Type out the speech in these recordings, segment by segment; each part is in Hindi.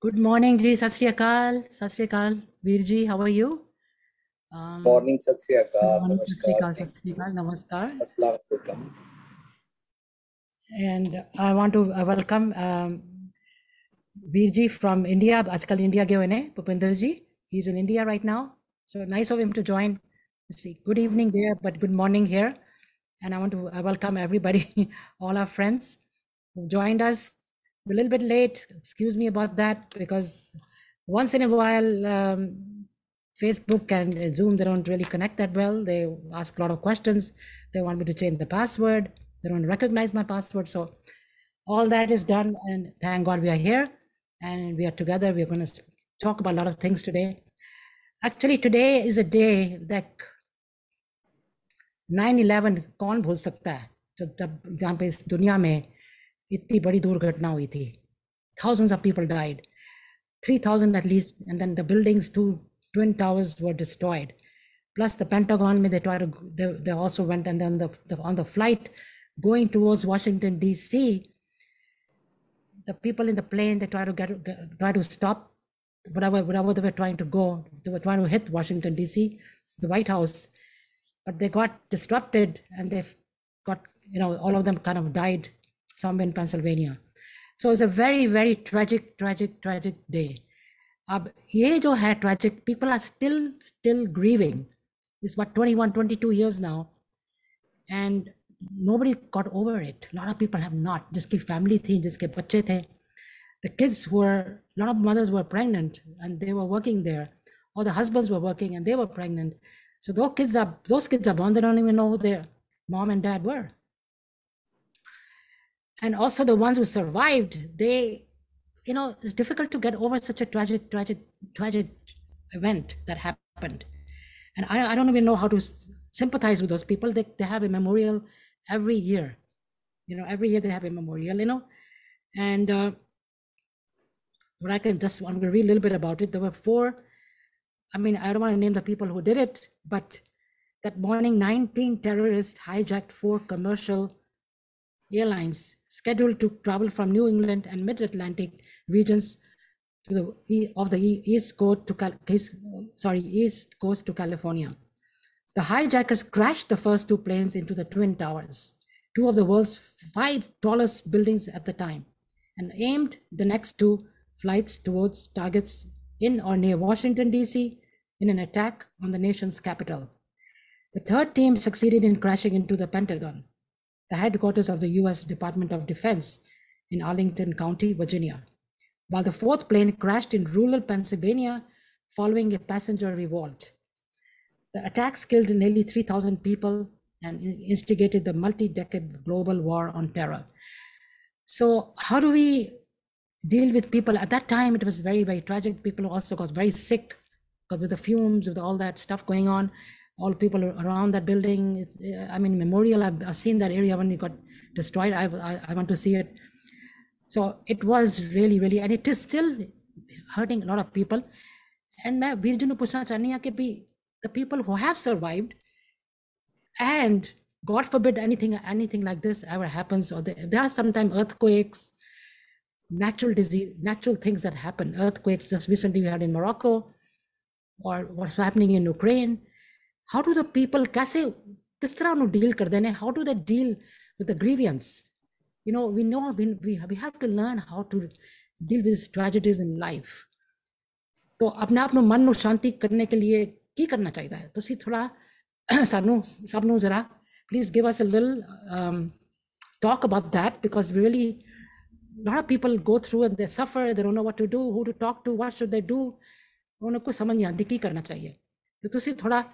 Good morning, ji. Sat Sri Akal. Sat Sri Akal. Veer ji, how are you? Morning सत श्री Good अकाल morning, Sat Sri नमस्कार Akal. Sat Sri Akal. Namaskar. अस्सलाम वालेकुम And I want to welcome Veer ji from India. Ajkal India gye huए Pupinder ji. He's in India right now. So nice of him to join. Let's see. Good evening there, but good morning here. And I want to welcome everybody, all our friends who joined us. We're a little bit late. Excuse me about that, because once in a while, Facebook and Zoom, they don't really connect that well. They ask a lot of questions. They want me to change the password. They don't recognize my password. So all that is done, and thank God we are here and we are together. We're going to talk about a lot of things today. Actually, today is a day that 9/11 कौन भूल सकता है, जब जहाँ पे इस दुनिया में इतनी बड़ी दुर्घटना हुई थी. Thousands of people died, 3,000 at least, and then the buildings, 2 twin towers were destroyed. Plus the Pentagon, they also went, and then on the flight going towards Washington D.C., the people in the plane, they try to stop whatever they were trying to go. They were trying to hit Washington D.C., the White House, but they got disrupted, and they've got, all of them kind of died somewhere in Pennsylvania. So it's a very, very tragic day. अब ये जो है tragic, people are still grieving. It's about 21-22 years now, and nobody got over it. A lot of people have not. जिसकी family थी, जिसके बच्चे थे, the kids were, a lot of mothers were pregnant and they were working there, or the husbands were working and they were pregnant. So those kids are born, they don't even know who their mom and dad were. And also the ones who survived, it's difficult to get over such a tragic event that happened. And I don't even know how to sympathize with those people. They have a memorial every year. Every year they have a memorial, and I'm going to read a little bit about it. There were 4, I don't want to name the people who did it, but that morning, 19 terrorists hijacked 4 commercial airlines scheduled to travel from New England and Mid-Atlantic regions to the East Coast to California. The hijackers crashed the first 2 planes into the Twin Towers, 2 of the world's 5 tallest buildings at the time, and aimed the next 2 flights towards targets in or near Washington, D.C. in an attack on the nation's capital. The 3rd team succeeded in crashing into the Pentagon, the headquarters of the U.S. Department of Defense in Arlington County, Virginia, while the 4th plane crashed in rural Pennsylvania following a passenger revolt. The attacks killed nearly 3,000 people and instigated the multi-decade global war on terror. So how do we deal with people? At that time, it was very, very tragic. People also got very sick because with the fumes, with all that stuff going on, all people around that building. Memorial, I've seen that area when it got destroyed. I want to see it. So it was really, really, and it is still hurting a lot of people. And मैं वीर जी ने पूछना चाहनी है कि the people who have survived, and God forbid anything like this ever happens, or there are sometimes earthquakes, natural disease, natural things that happen, earthquakes just recently we had in Morocco, or what's happening in Ukraine. How do the people, किस तरह उन्हें deal करते हैं? How do they deal with the grievance? We have to learn how to deal with these tragedies in life. तो अपने आप ਨੂੰ ਮਨ ਨੂੰ ਸ਼ਾਂਤੀ करने के लिए ਕੀ करना चाहिए है? ਤੁਸੀਂ ਥੋੜਾ ਸਾਨੂੰ ਸਭ ਨੂੰ ਜਰਾ please give us a little talk about that, because really a lot of people go through and they suffer. They don't know what to do, who to talk to, what should they do. उन्हें कुछ समझ नहीं आती ਕੀ करना चाहिए. तो ਤੁਸੀਂ थोड़ा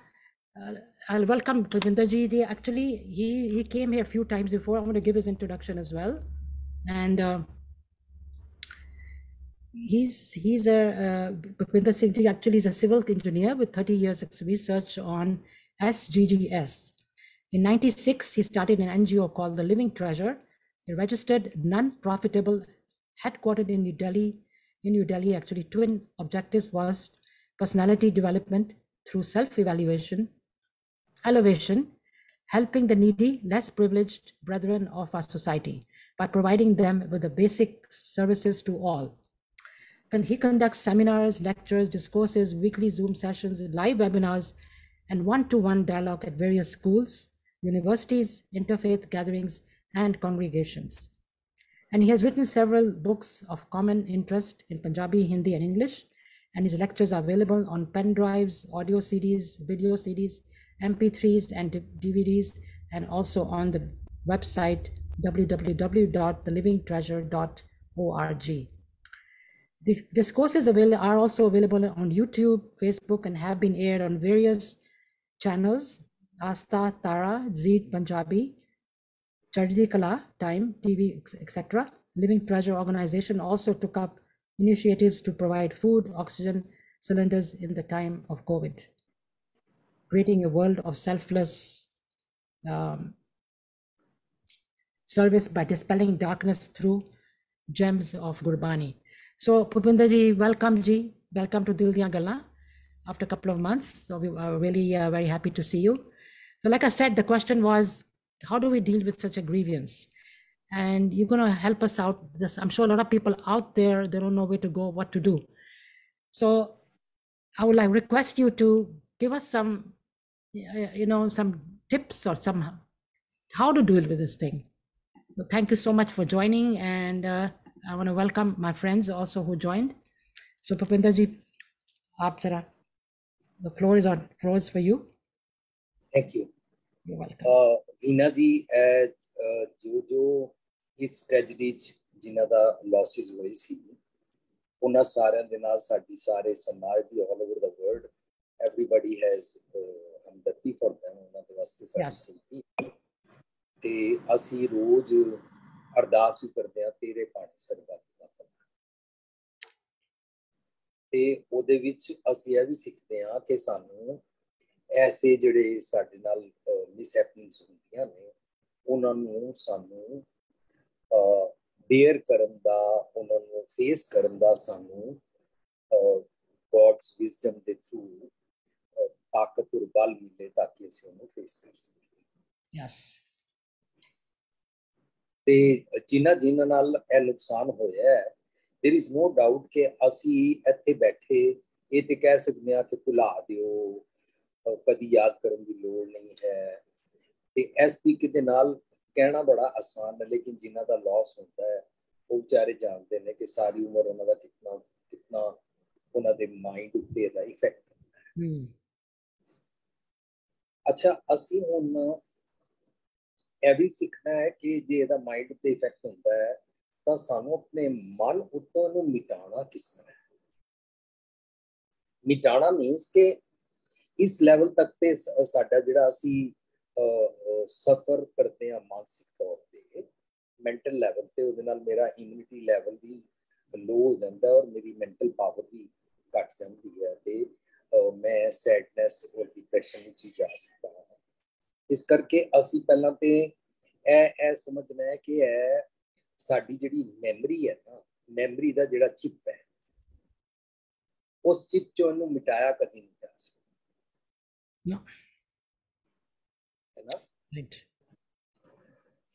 I'll welcome Pupinder ji. Actually, he came here a few times before. I want to give his introduction as well. And Pupinder Singh ji actually is a civil engineer with 30 years of research on SGGS. In 96, he started an NGO called The Living Treasure, a registered non-profitable headquartered in New Delhi. Actually, twin objectives was personality development through self-evaluation, elevation, helping the needy, less privileged brethren of our society by providing them with the basic services to all. He conducts seminars, lectures, discourses, weekly Zoom sessions, live webinars, and one-to-one dialogue at various schools, universities, interfaith gatherings, and congregations. And he has written several books of common interest in Punjabi, Hindi, and English. And his lectures are available on pen drives, audio CDs, video CDs, MP3s, and DVDs, and also on the website www.thelivingtreasure.org. The discourses are also available on YouTube, Facebook, and have been aired on various channels: Asta, Tara, Zee Punjabi, Chardi Kala, Time, TV, etc. Living Treasure organization also took up initiatives to provide food, oxygen cylinders in the time of COVID, creating a world of selfless service by dispelling darkness through gems of Gurbani. So Bhupinder ji, welcome ji. Welcome to Dil Diyan Gallan after a couple of months. So we are really very happy to see you. So like I said, the question was, how do we deal with such a grievance? And you're going to help us out. I'm sure a lot of people out there, they don't know where to go, what to do. So I would like request you to give us some, some tips or some how to deal with this thing. So thank you so much for joining, and I want to welcome my friends also who joined. So Bhupinder ji, the floor is for you. Thank you. You're welcome. Veena ji, जो इस ट्रेजेडी जिन्हां दा लॉसेस होए सी उन्हां सारिਆਂ ਦੇ ਨਾਲ ਸਾਡੀ ਸਾਰੇ ਸਮਾਜ ਦੀ all over the world everybody has हमदर्दी for them ਉਹਨਾਂ ਦੇ ਵਾਸਤੇ ਸਾਡੀ ਸਿੰਪਥੀ ਤੇ ਅਸੀਂ ਰੋਜ਼ ਅਰਦਾਸ ਵੀ ਕਰਦੇ ਆ ਤੇਰੇ ਪਾਣੀ ਸਰਬੱਤ ਦਾ ਤੇ ਉਹਦੇ ਵਿੱਚ ਅਸੀਂ ਇਹ ਵੀ ਸਿੱਖਦੇ ਆ ਕਿ ਸਾਨੂੰ ਐਸੇ ਜਿਹੜੇ ਸਾਡੇ ਨਾਲ ਮਿਸਹੈਪਨਿੰਗਸ ਹੁੰਦੀਆਂ ਨੇ ਉਹਨਾਂ ਨੂੰ ਸਾਨੂੰ बेयर करन दा उन्हां नूं फेस करन दा सानू गॉड्स विजडम दे थ्रू ताकत और बल मिले ताकि असीं उन्हां फेस कर सकीए। यस ते जिन्हां नाल ਇਹ नुकसान होया है देयर इज नो डाउट कि असीं ਇੱਥੇ बैठे ਇਹ ਤੇ ਕਹਿ ਸਕਦੇ ਆ ਕਿ ਭੁਲਾ ਦਿਓ ਕਦੀ ਯਾਦ ਕਰਨ ਦੀ ਲੋੜ ਨਹੀਂ ਹੈ ਤੇ ਇਸ ਤਰੀਕੇ ਦੇ ਨਾਲ कहना बड़ा आसान है लेकिन जिन्हों का लॉस होता है वो बेचारे जानते हैं कि सारी उम्र उन्होंने कितना उन्होंने माइंड उत्ते दा इफेक्ट होता है। अच्छा असी हुण यह भी सीखना है कि जे इहदा माइंड उत्ते इफेक्ट होता है तो सानू अपने मन उत्तों नूं मिटाना किस तरह है। मिटाना मीनस के इस लेवल तक ते साडा जिहड़ा असी सफर करते हैं मानसिक तौर पे मेंटल लेवल पे उहदे नाल मेरा इम्यूनिटी लेवल भी लो हो जाता है और मेरी मेंटल पावर भी घट जाती है ते मैं सैडनेस और डिप्रेशन में जा सकता हूँ। इस करके असी पहला तो यह समझना है कि यह साडी जिहड़ी मैमरी है ना मैमरी का जिहड़ा चिप है उस चिप चों इहनूं मिटाया कभी नहीं जा सकता है ना। Right.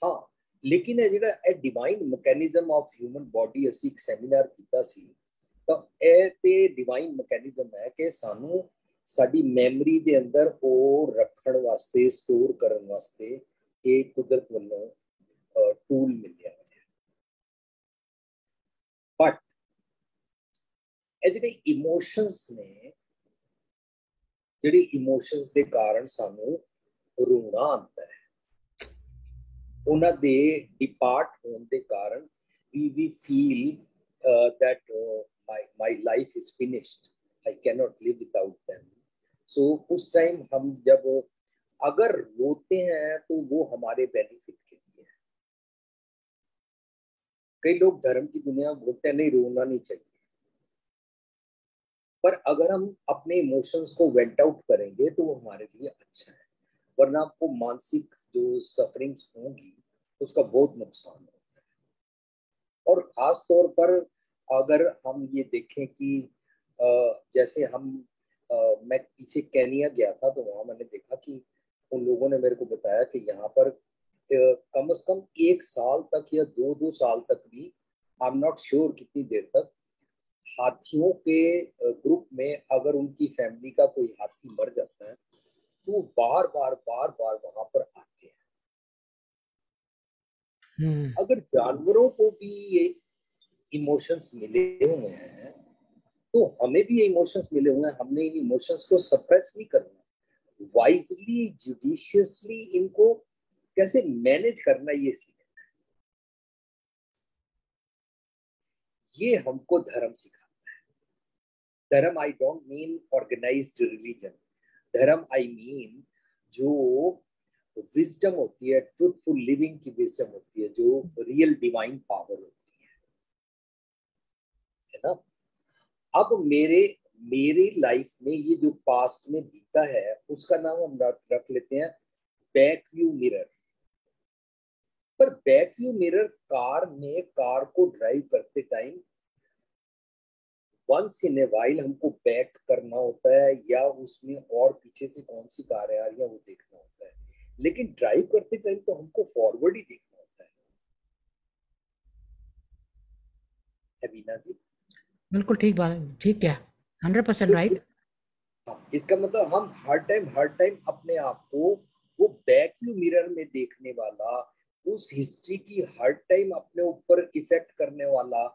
हाँ लेकिन ये जिहड़ा divine mechanism of human body असी एक सैमीनार कीता सी तो ये ते डिवाइन मैकेनिज्म है कि सानू साडी मैमरी दे अंदर वो रखण वास्ते स्टोर करन वास्ते एक कुदरत वालों टूल मिलिया है। बट ये जिहड़े इमोशंस ने जिहड़े इमोशंस दे कारण सानू रोना आता है उन्हां दे डिपार्ट होने के कारण we feel that my life is finished, I cannot live without them। so उस टाइम हम जब अगर रोते हैं तो वो हमारे बेनिफिट के लिए है। कई लोग धर्म की दुनिया बोलते हैं नहीं रोना नहीं चाहिए पर अगर हम अपने इमोशंस को वेंट आउट करेंगे तो वो हमारे लिए अच्छा है वरना आपको मानसिक जो सफरिंग्स होंगी उसका बहुत नुकसान होता है। और खास तौर पर अगर हम ये देखें कि जैसे हम मैं पीछे केनिया गया था तो वहाँ मैंने देखा कि उन लोगों ने मेरे को बताया कि यहाँ पर कम से कम 1 साल तक या 2 साल तक भी आई एम नॉट श्योर कितनी देर तक हाथियों के ग्रुप में अगर उनकी फैमिली का कोई हाथी मर जाता है तो वो बार बार वहां पर आते हैं। अगर जानवरों को भी ये इमोशंस मिले हुए हैं तो हमें भी ये इमोशंस मिले हुए हैं, हमने इन इमोशंस को सप्रेस नहीं करना, वाइजली जुडिशियसली इनको कैसे मैनेज करना ये सीखना है। ये हमको धर्म सिखाता है। धर्म I don't mean organised religion, धर्म आई मीन जो विजडम होती है, ट्रूथफुल लिविंग की विजडम होती है, जो रियल डिवाइन पावर होती है ना। अब मेरे लाइफ में ये जो पास्ट में बीता है उसका नाम हम रख लेते हैं बैक व्यू मिरर। पर बैक व्यू मिरर कार को ड्राइव करते time once in a while हमको बैक करना होता है, या उसमें और पीछे से कौन सी कार आ रही है वो देखना होता है, लेकिन ड्राइव करते टाइम तो हमको फॉरवर्ड ही देखना होता है बीना जी। बिल्कुल ठीक बात, ठीक है, 100% तो राइट। इसका मतलब हम हर टाइम अपने आप को वो बैक व्यू मिरर में देखने वाला, उस हिस्ट्री की हर टाइम अपने ऊपर इफेक्ट करने वाला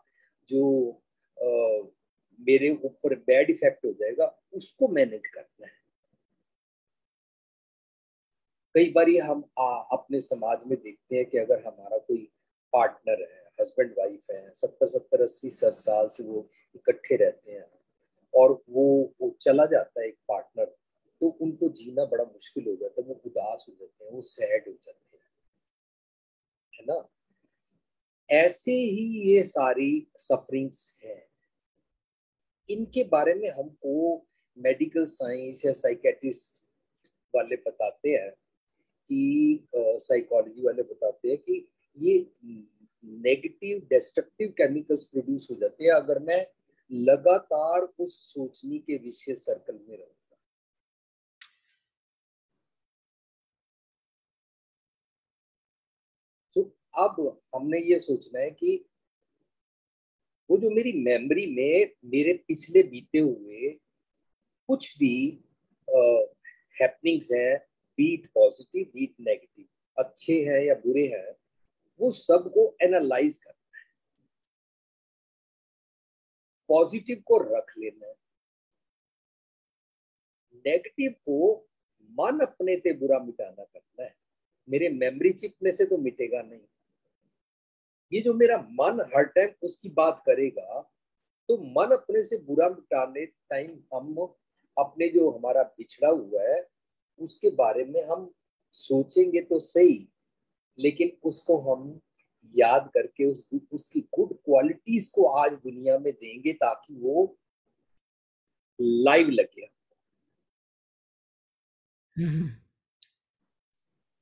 जो मेरे ऊपर बैड इफेक्ट हो जाएगा उसको मैनेज करना है। कई बार हम अपने समाज में देखते हैं कि अगर हमारा कोई पार्टनर है, हस्बैंड वाइफ है, 70-80 साल से वो इकट्ठे रहते हैं और वो चला जाता है एक पार्टनर, तो उनको जीना बड़ा मुश्किल हो जाता है, वो उदास हो जाते हैं, वो सैड हो जाते हैं, है ना। ऐसे ही ये सारी सफरिंग्स हैं, इनके बारे में हमको मेडिकल साइंस या साइकेट्रिस्ट वाले बताते हैं कि साइकोलॉजी वाले बताते हैं कि ये नेगेटिव डिस्ट्रक्टिव केमिकल्स प्रोड्यूस हो जाते हैं अगर मैं लगातार उस सोचने के विषय सर्कल में रहूंगा। तो अब हमने ये सोचना है कि वो जो मेरी मेमोरी में मेरे पिछले बीते हुए कुछ भी हैपनिंग्स हैं, बीट पॉजिटिव बीट नेगेटिव, अच्छे हैं या बुरे हैं, वो सब को एनालाइज करना है, पॉजिटिव को रख लेना है, नेगेटिव को मन अपने से बुरा मिटाना करना है। मेरे मेमोरी चिप में से तो मिटेगा नहीं, ये जो मेरा मन हर टाइम उसकी बात करेगा, तो मन अपने से बुरा मिटाने टाइम हम अपने जो हमारा बिछड़ा हुआ है उसके बारे में हम सोचेंगे तो सही, लेकिन उसको हम याद करके उसकी गुड क्वालिटीज को आज दुनिया में देंगे ताकि वो लाइव लगे।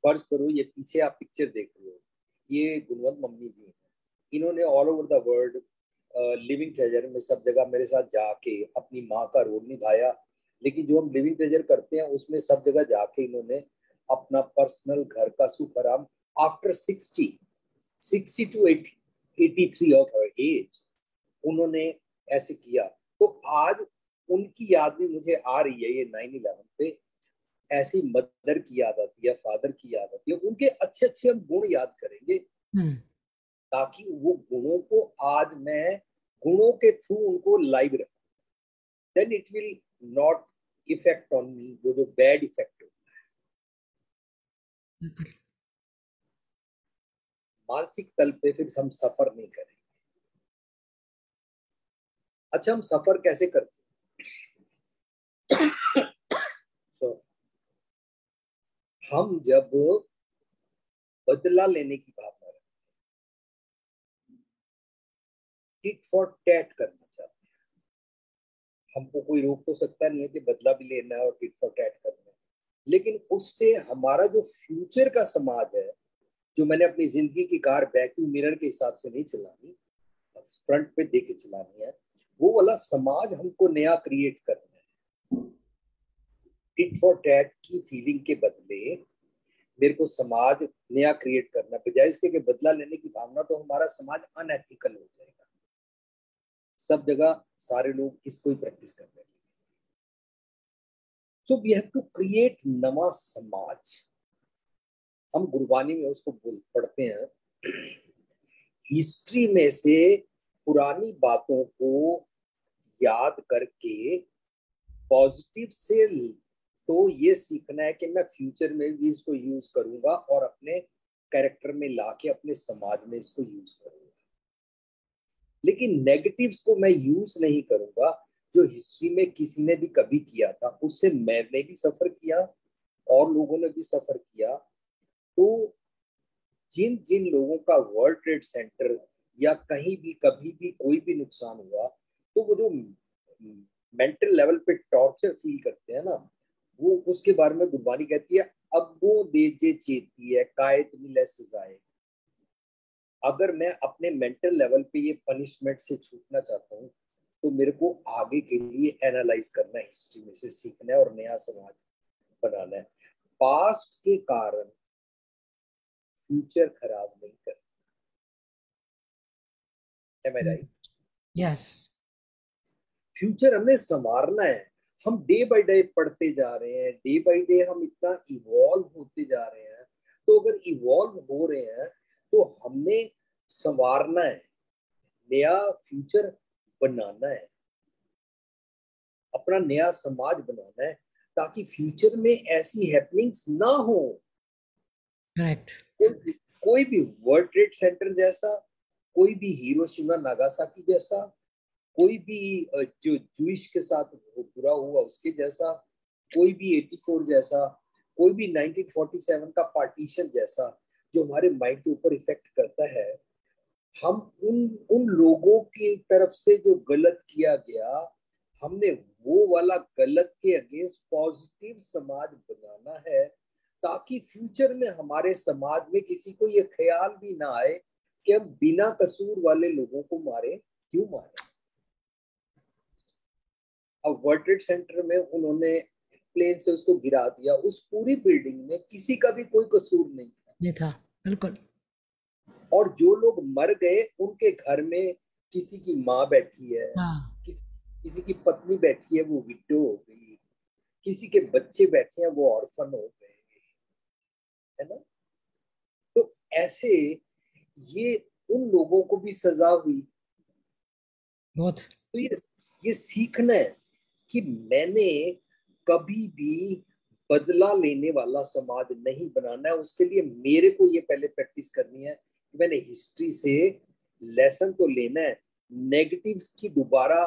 फर्ज करो ये पीछे आप पिक्चर देख रहे हो, ये गुणवंत मम्मी जी हैं, इन्होंने all over the world living treasure में सब जगह मेरे साथ जाके अपनी माँ का रोल निभाया, लेकिन जो हम लिविंग ट्रेजर करते हैं उसमें सब जगह जाके इन्होंने अपना पर्सनल घर का सुख आराम after 60 to 83 of her age उन्होंने ऐसे किया। तो आज उनकी याद भी मुझे आ रही है, ये 9/11 पे ऐसी मदर की याद आती है, फादर की याद आती है, उनके अच्छे अच्छे हम गुण याद करेंगे ताकि वो गुणों को आज मैं गुणों के थ्रू उनको लाइव रखूं, then it will not effect on me, वो जो बैड इफेक्ट होता है मानसिक तल पे, फिर हम सफर नहीं करेंगे। अच्छा, हम सफर कैसे करते हैं? so, हम जब बदला लेने की भावना रखते हैं, टिट फॉर टैट करना चाहते हैं, हमको कोई रोक तो सकता नहीं है कि बदला भी लेना है और टिट फॉर टैट करना है, लेकिन उससे हमारा जो फ्यूचर का समाज है, जो मैंने अपनी जिंदगी की कार वैक्यूम मिरर के हिसाब से नहीं चलानी, फ्रंट पे देके चलानी है, वो वाला समाज हमको नया क्रिएट करना है। टिट फॉर टैट की फीलिंग के बदले मेरे को समाज नया क्रिएट करना, बजाय इसके कि बदला लेने की भावना, तो हमारा समाज अनएथिकल हो जाएगा। सब जगह सारे लोग इसको ही प्रैक्टिस कर रहे हैं। So we have to create नवा समाज। हम गुरबानी में उसको पढ़ते हैं, हिस्ट्री में से पुरानी बातों को याद करके पॉजिटिव से तो ये सीखना है कि मैं फ्यूचर में भी इसको यूज करूंगा और अपने कैरेक्टर में लाके अपने समाज में इसको यूज करूंगा। लेकिन नेगेटिव्स को मैं यूज नहीं करूंगा जो हिस्ट्री में किसी ने भी कभी किया था, उससे मैंने भी सफर किया और लोगों ने भी सफर किया। तो जिन जिन लोगों का वर्ल्ड ट्रेड सेंटर या कहीं भी कभी भी कोई भी नुकसान हुआ, तो वो जो मेंटल लेवल पे टॉर्चर फील करते हैं ना, वो उसके बारे में गुरबानी कहती है, अब वो दे जे चेती है कायत मिले सजाए। अगर मैं अपने मेंटल लेवल पे ये पनिशमेंट से छूटना चाहता हूँ, तो मेरे को आगे के लिए एनालाइज करना है, हिस्ट्री में से सीखना है और नया समाज बनाना है। पास्ट के कारण फ्यूचर खराब नहीं करना। Am I right? Yes. Future हमें संवारना है। हम डे बाय डे पढ़ते जा रहे हैं, डे बाय डे हम इतना इवॉल्व होते जा रहे हैं। तो अगर इवॉल्व हो रहे हैं तो हमने संवारना है, नया फ्यूचर बनाना है, अपना नया समाज बनाना है, ताकि फ्यूचर में ऐसी हैपनिंग्स ना हो। Correct. कोई भी वर्ल्ड ट्रेड सेंटर जैसा, कोई भी हिरोशिमा नागासाकी जैसा, कोई भी जो जूइश के साथ बुरा हुआ उसके जैसा, कोई भी 84 जैसा, कोई भी 1947 का पार्टीशन जैसा जो हमारे माइंड के ऊपर इफेक्ट करता है। हम उन लोगों की तरफ से जो गलत किया गया, हमने वो वाला गलत के अगेंस्ट पॉजिटिव समाज बनाना है, ताकि फ्यूचर में हमारे समाज में किसी को ये ख्याल भी ना आए कि हम बिना कसूर वाले लोगों को मारे, क्यों मारे। अब वर्ल्ड ट्रेड सेंटर में उन्होंने प्लेन से उसको गिरा दिया, उस पूरी बिल्डिंग में किसी का भी कोई कसूर नहीं था। बिल्कुल। और जो लोग मर गए उनके घर में किसी की माँ बैठी है, किसी की पत्नी बैठी है, वो विडो हो गई, किसी के बच्चे बैठे हैं वो ऑर्फन हो गए, है ना। तो ऐसे ये उन लोगों को भी सजा हुई। बहुत। तो ये सीखना है कि मैंने कभी भी बदला लेने वाला समाज नहीं बनाना है। उसके लिए मेरे को ये पहले प्रैक्टिस करनी है कि मैंने हिस्ट्री से लेसन तो लेना है। नेगेटिव्स की दोबारा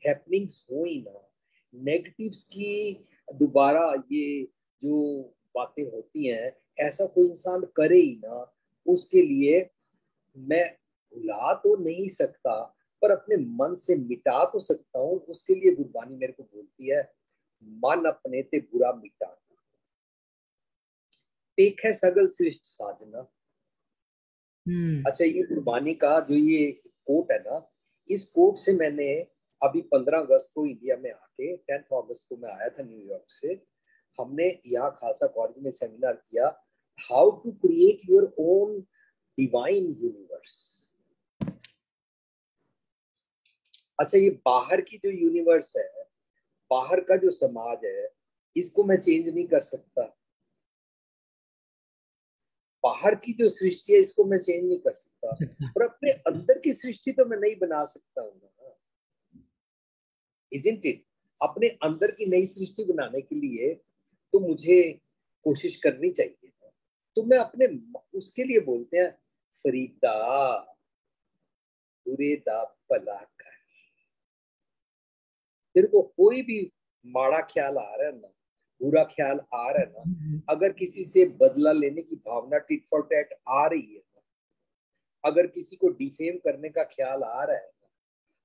हैपनिंग्स हो ही ना, नेगेटिव्स की दोबारा ये जो बातें होती हैं ऐसा कोई इंसान करे ही ना। उसके लिए मैं भुला तो नहीं सकता पर अपने मन से मिटा तो सकता हूँ। उसके लिए गुरबानी मेरे को बोलती है, मन अपने ते बुरा मिटा एक है सगल श्रेष्ठ साजना। अच्छा, ये गुरबानी का जो ये कोट है ना, इस कोट से मैंने अभी 15 अगस्त को इंडिया में आके 10 अगस्त को मैं आया था न्यूयॉर्क से। हमने यहाँ खालसा कॉलेज में सेमिनार किया, how to create your own divine universe. अच्छा, ये बाहर की जो यूनिवर्स है, बाहर का जो समाज है, इसको मैं चेंज नहीं कर सकता। बाहर की जो सृष्टि है इसको मैं चेंज नहीं कर सकता, पर अपने अंदर की सृष्टि तो मैं नहीं बना सकता हूँ ना। Isn't it? अपने अंदर की नई सृष्टि बनाने के लिए तो मुझे कोशिश करनी चाहिए। तो मैं अपने उसके लिए बोलते हैं, फरीदा बुरे दा भला कर। तेरे को कोई भी माड़ा ख्याल आ रहा है ना, बुरा ख्याल आ रहा है ना, अगर किसी से बदला लेने की भावना टिट फॉर टैट आ रही है ना, अगर किसी को डिफेम करने का ख्याल आ रहा है ना,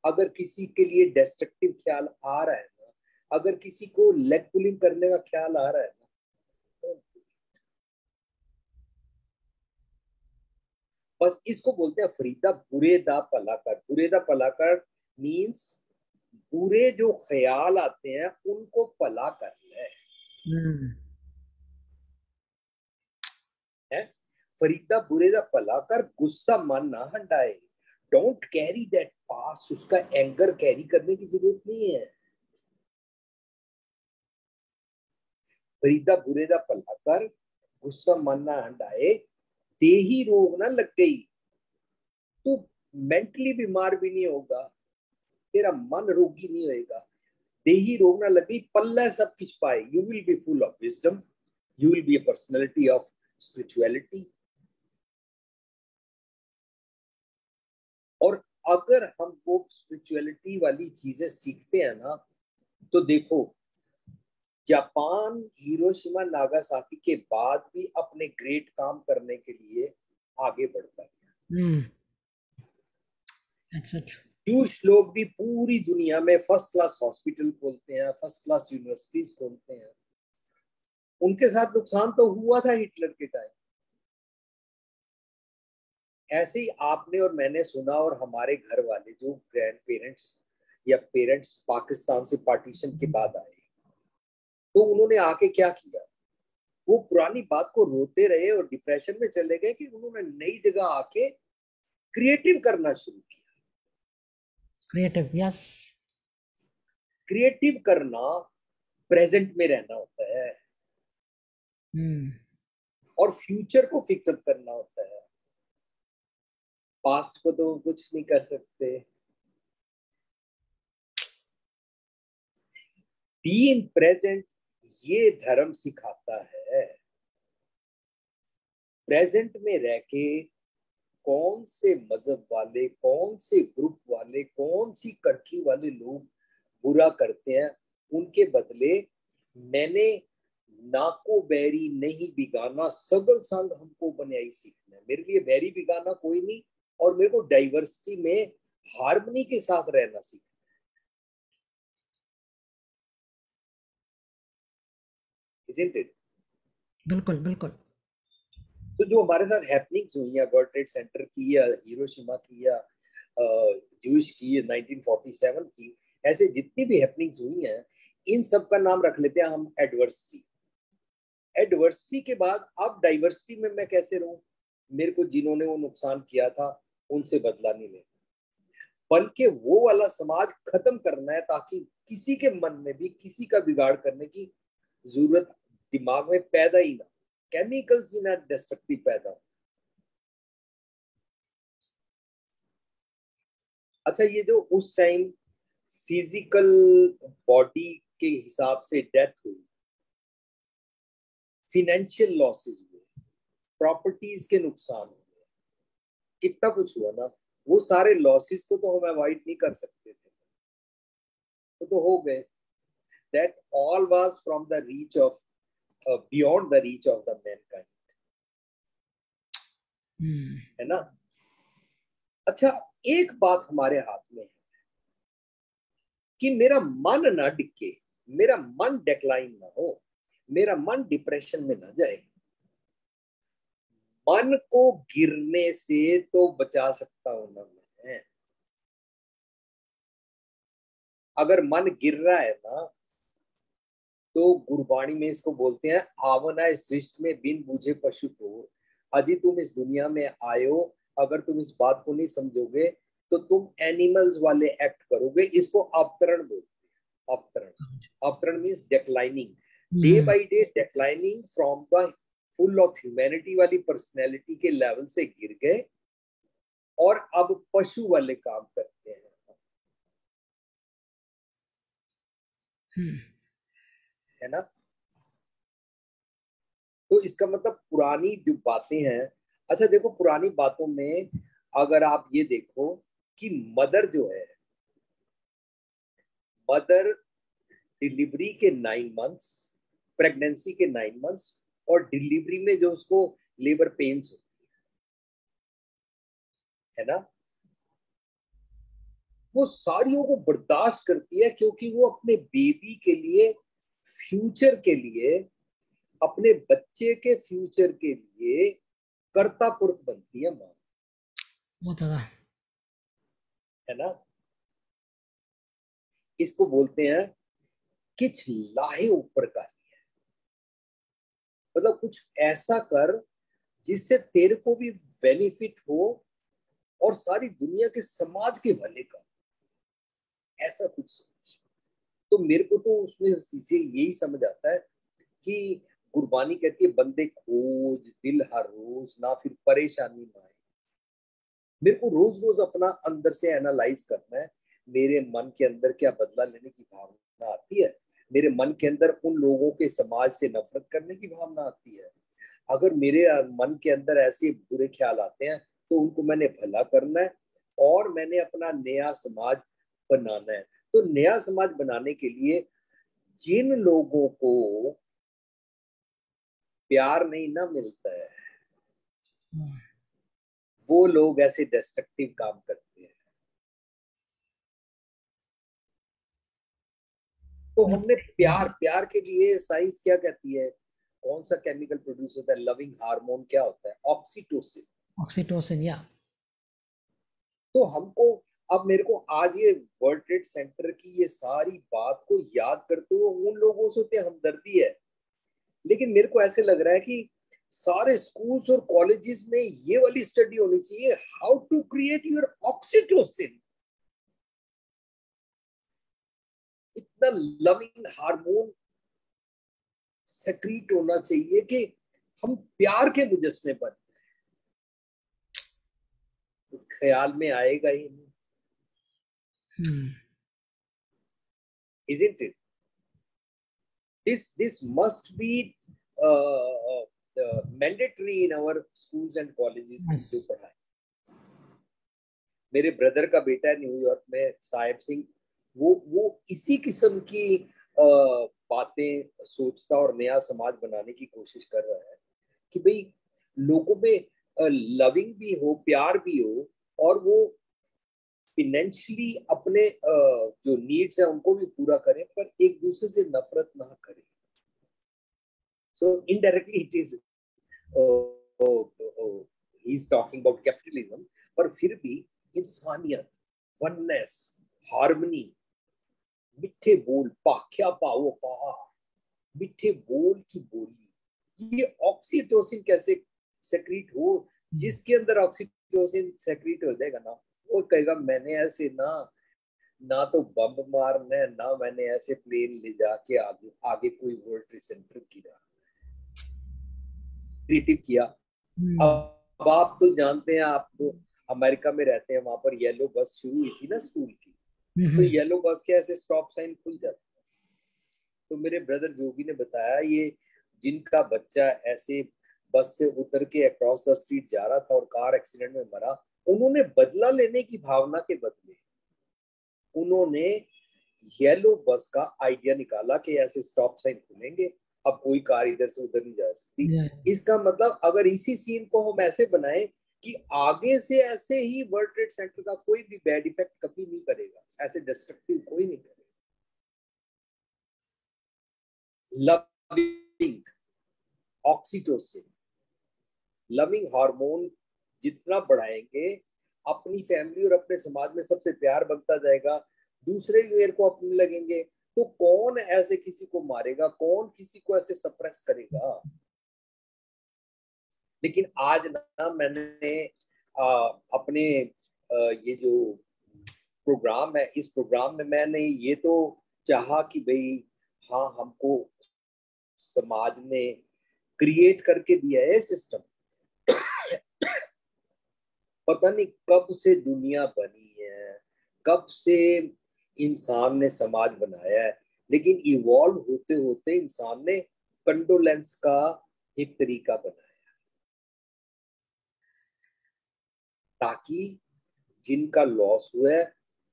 अगर किसी के लिए डिस्ट्रक्टिव ख्याल आ रहा है ना, अगर किसी को लेग पुलिंग करने का ख्याल आ रहा है ना, तो बस इसको बोलते हैं फरीदा बुरे दा भला कर। बुरे दा भला कर मीन्स बुरे जो ख्याल आते हैं उनको भला कर ले है। फरीदा बुरे दा भला कर, गुस्सा मन ना हटाए, डोंट कैरी दैट पास्ट, उसका एंगर कैरी करने की जरूरत नहीं है। फरीदा बुरे दा भला कर, गुस्सा मन ना हंडाए, देही रोग ना लग गई। तू मेंटली बीमार भी नहीं होगा, तेरा मन रोगी नहीं होएगा, देही रोग ना लग गई, पल्ला सब कुछ पाए। You will be full of wisdom, you will be a personality of spirituality. और अगर हम वो स्पिरिचुअलिटी वाली चीजें सीखते हैं ना, तो देखो जापान हिरोशिमा नागासाकी के बाद भी अपने ग्रेट काम करने के लिए आगे बढ़ता है। कुछ लोग भी पूरी दुनिया में फर्स्ट क्लास हॉस्पिटल खोलते हैं, फर्स्ट क्लास यूनिवर्सिटीज खोलते हैं। उनके साथ नुकसान तो हुआ था हिटलर के टाइम। ऐसे ही आपने और मैंने सुना, और हमारे घर वाले जो ग्रैंड पेरेंट्स या पेरेंट्स पाकिस्तान से पार्टीशन के बाद आए, तो उन्होंने आके क्या किया, वो पुरानी बात को रोते रहे और डिप्रेशन में चले गए कि उन्होंने नई जगह आके क्रिएटिव करना शुरू किया। Creative, yes. क्रिएटिव करना प्रेजेंट में रहना होता है, और फ्यूचर को फिक्सअप करना होता है। पास्ट को तो कुछ नहीं कर सकते। बी इन प्रेजेंट, ये धर्म सिखाता है। प्रेजेंट में रह के कौन से मजहब वाले, कौन से ग्रुप वाले, कौन सी कंट्री वाले लोग बुरा करते हैं, उनके बदले मैंने नाको बैरी नहीं बिगाना, सगल संग हमको बनाई सीखना है। मेरे लिए बैरी बिगाना कोई नहीं, और मेरे को डाइवर्सिटी में हार्मनी के साथ रहना सीखना है। Isn't it? बिल्कुल बिल्कुल। तो जो हमारे साथ हैपनिंग्स हुई हैं, वर्ल्ड ट्रेड सेंटर की या हिरोशिमा की या जूश की, 1947 की, ऐसे जितनी भी हैपनिंग्स हुई हैं, इन सब का नाम रख लेते हैं हम एडवर्सिटी। एडवर्सिटी के बाद अब डाइवर्सिटी में मैं कैसे रहूं? मेरे को जिन्होंने वो नुकसान किया था उनसे बदला नहीं लेना, बल्कि वो वाला समाज खत्म करना है, ताकि किसी के मन में भी किसी का बिगाड़ करने की जरूरत दिमाग में पैदा ही ना, केमिकल्स ही ना डिस्ट्रक्टिव पैदा हो। अच्छा, ये जो उस टाइम फिजिकल बॉडी के हिसाब से डेथ हुई, फिनेंशियल लॉसेस हुए, प्रॉपर्टीज के नुकसान हुए, कितना कुछ हुआ ना, वो सारे लॉसेस को तो हम अवॉइड नहीं कर सकते थे, तो हो गए। That all was from the reach of, beyond the reach of the Mankind, है ना। अच्छा, एक बात हमारे हाथ में है कि मेरा मन ना डिके, मेरा मन डिक्लाइन ना हो, मेरा मन डिप्रेशन में ना जाए। मन को गिरने से तो बचा सकता हूं ना मैं। अगर मन गिर रहा है ना, तो गुरबाणी में इसको बोलते हैं, आवना इस सृष्टि में बिन बूझे पशु को, यदि तुम इस दुनिया में आयो, अगर तुम इस बात को नहीं समझोगे तो तुम एनिमल्स वाले एक्ट करोगे। इसको अवतरण बोलते हैं। अवतरण, अवतरण means declining, day by day declining from the full of humanity वाली पर्सनैलिटी के लेवल से गिर गए, और अब पशु वाले काम करते हैं। है ना। तो इसका मतलब पुरानी जो बातें हैं, अच्छा देखो, पुरानी बातों में अगर आप ये देखो कि मदर जो है, मदर डिलीवरी के 9 मंथ्स, प्रेगनेंसी के 9 मंथ्स, और डिलीवरी में जो उसको लेबर पेन्स होती है ना, वो सारियों को बर्दाश्त करती है, क्योंकि वो अपने बेबी के लिए, फ्यूचर के लिए, अपने बच्चे के फ्यूचर के लिए कर्ता पुरुष बनती है मां, बहुत ज्यादा, है ना। इसको बोलते हैं किच लाहे ऊपर का, मतलब कुछ ऐसा कर जिससे तेरे को भी बेनिफिट हो और सारी दुनिया के समाज के भले का, ऐसा कुछ सोच। तो मेरे को तो उसमें इसे यही समझ आता है कि गुरबानी कहती है बंदे खोज दिल हर रोज ना फिर परेशानी ना आए। मेरे को रोज रोज अपना अंदर से एनालाइज करना है, मेरे मन के अंदर क्या बदला लेने की भावना आती है, मेरे मन के अंदर उन लोगों के समाज से नफरत करने की भावना आती है। अगर मेरे मन के अंदर ऐसे बुरे ख्याल आते हैं तो उनको मैंने भला करना है और मैंने अपना नया समाज बनाना है। तो नया समाज बनाने के लिए जिन लोगों को प्यार नहीं ना मिलता है वो लोग ऐसे डिस्ट्रक्टिव काम करते हैं। तो हमने प्यार प्यार के लिए साइंस क्या कहती है, कौन सा केमिकल प्रोड्यूस होता है, लविंग हार्मोन क्या होता है, ऑक्सीटोसिन। ऑक्सीटोसिन, या तो हमको अब मेरे को आज ये वर्ल्ड ट्रेड सेंटर की ये सारी बात को याद करते हुए उन लोगों से तो हमदर्दी है, लेकिन मेरे को ऐसे लग रहा है कि सारे स्कूल्स और कॉलेजेस में ये वाली स्टडी होनी चाहिए, how to create your oxytocin. इतना लविंग हार्मोन सेक्रीट होना चाहिए कि हम प्यार के मुजस्मे बन, तो ख्याल में आएगा ही नहीं। Isn't it? This must be mandatory in our schools and colleges की जो पढ़ाई। मेरे ब्रदर का बेटा है न्यूयॉर्क में, साहिब सिंह, वो इसी किस्म की बातें सोचता और नया समाज बनाने की कोशिश कर रहा है कि भाई लोगों में लविंग भी हो, प्यार भी हो, और वो फिनेंशियली अपने जो नीड्स है उनको भी पूरा करें, पर एक दूसरे से नफरत ना करें। So indirectly it is he is talking about capitalism, पर फिर भी इंसानियत, वननेस, हार्मनी, मिठे बोल, पाख्या पाओ पा, मिठे बोल की बोली, ये ऑक्सीटोसिन कैसे सेक्रीट हो। जिसके अंदर ऑक्सीटोसिन सेक्रीट हो जाएगा ना, वो कहेगा मैंने ऐसे ना ना तो बम मारना है, ना मैंने ऐसे प्लेन ले जाके आगे आगे कोई वर्ल्ड ट्रेड सेंटर क्रिएटिव किया। अब आप तो जानते हैं, आप तो अमेरिका में रहते हैं, वहां पर येलो बस शुरू हुई थी ना स्कूल की, तो येलो बस के ऐसे स्टॉप साइन खुल जाते। तो मेरे ब्रदर जोगी ने बताया, ये जिनका बच्चा ऐसे बस से उतर के अक्रॉस द स्ट्रीट जा रहा था और कार एक्सीडेंट में मरा, उन्होंने बदला लेने की भावना के बदले उन्होंने येलो बस का आइडिया निकाला कि ऐसे स्टॉप साइन खुलेंगे, अब कोई कार इधर से उधर नहीं जा सकती। इसका मतलब अगर इसी सीन को हम ऐसे बनाएं कि आगे से ऐसे ही वर्ल्ड ट्रेड सेंटर का कोई भी बैड इफेक्ट कभी नहीं करेगा, ऐसे डिस्ट्रक्टिव कोई नहीं करेगा। लविंग ऑक्सीटोसिन, लविंग हार्मोन जितना बढ़ाएंगे, अपनी फैमिली और अपने समाज में सबसे प्यार बनता जाएगा, दूसरे भी मेरे को अपने लगेंगे, तो कौन ऐसे किसी को मारेगा, कौन किसी को ऐसे सप्रेस करेगा। लेकिन आज ना मैंने अपने ये जो प्रोग्राम है, इस प्रोग्राम में मैंने ये तो चाहा कि भाई हाँ, हमको समाज ने क्रिएट करके दिया है सिस्टम, पता नहीं कब से दुनिया बनी है, कब से इंसान ने समाज बनाया है, लेकिन इवॉल्व होते होते इंसान ने कंडोलेंस का एक तरीका बनाया ताकि जिनका लॉस हुआ है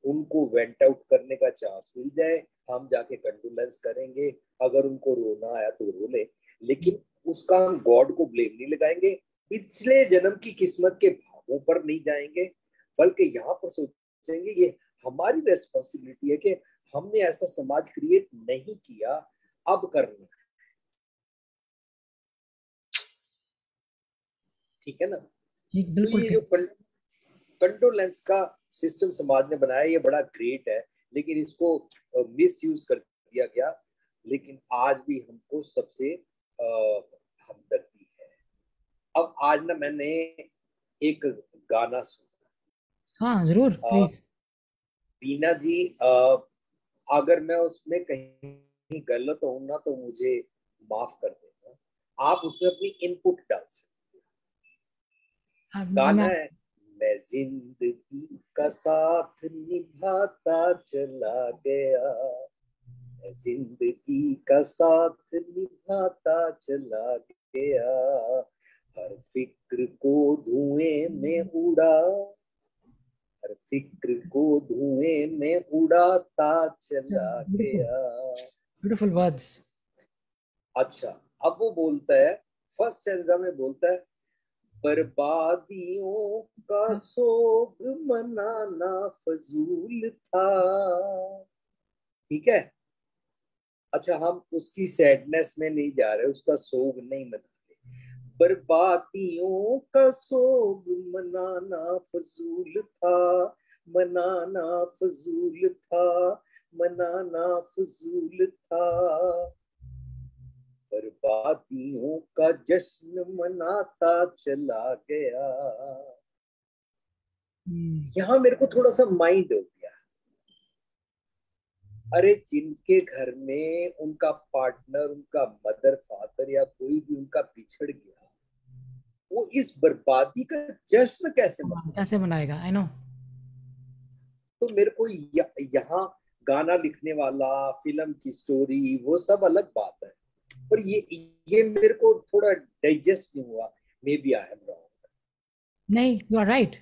उनको वेंट आउट करने का चांस मिल जाए, हम जाके कंडोलेंस करेंगे, अगर उनको रोना आया तो रो ले, लेकिन उसका हम गॉड को ब्लेम नहीं लगाएंगे, पिछले जन्म की किस्मत के भावों पर नहीं जाएंगे, बल्कि यहाँ पर सोचेंगे ये हमारी रेस्पॉन्सिबिलिटी है कि हमने ऐसा समाज क्रिएट नहीं किया, अब करना है। ठीक है ना? तो बिल्कुल ये जो कंडोलेंस का सिस्टम समाज ने बनाया, ये बड़ा ग्रेट है, लेकिन इसको मिस यूज कर दिया गया। लेकिन आज भी हमको सबसे हमदर्दी है। अब आज ना मैंने एक गाना सुना, हाँ जरूर प्लीज। बीना जी, अगर मैं उसमें कहीं गलत हूं ना तो मुझे माफ कर देना। आप उसमें अपनी इनपुट डाल सकते हैं। गाना है, मैं जिंदगी का साथ निभाता चला गया, मैं जिंदगी का साथ निभाता चला गया, हर फिक्र को धुएं में उड़ा, हर फिक्र को धुएं में उड़ाता चला ब्यूटीफुल, गया। Beautiful words. अच्छा, अब वो बोलता है, फर्स्ट स्टेंजा में बोलता है, बर्बादियों का सोग मनाना फजूल था। ठीक है। अच्छा, हम उसकी सैडनेस में नहीं जा रहे, उसका सोग नहीं मनाते। बर्बादियों का सोग मनाना फजूल था, मनाना फजूल था, मनाना फजूल था, बर्बादियों का जश्न मनाता चला गया। यहाँ मेरे को थोड़ा सा माइंड हो गया, अरे जिनके घर में उनका पार्टनर, उनका मदर फादर या कोई भी उनका बिछड़ गया, वो इस बर्बादी का जश्न कैसे मनाए। कैसे बनाएगा, आई नो। तो मेरे को यहाँ गाना लिखने वाला, फिल्म की स्टोरी, वो सब अलग बात है, पर ये मेरे को थोड़ा डाइजेस्ट नहीं हुआ। Maybe I am wrong. नहीं, यू आर राइट।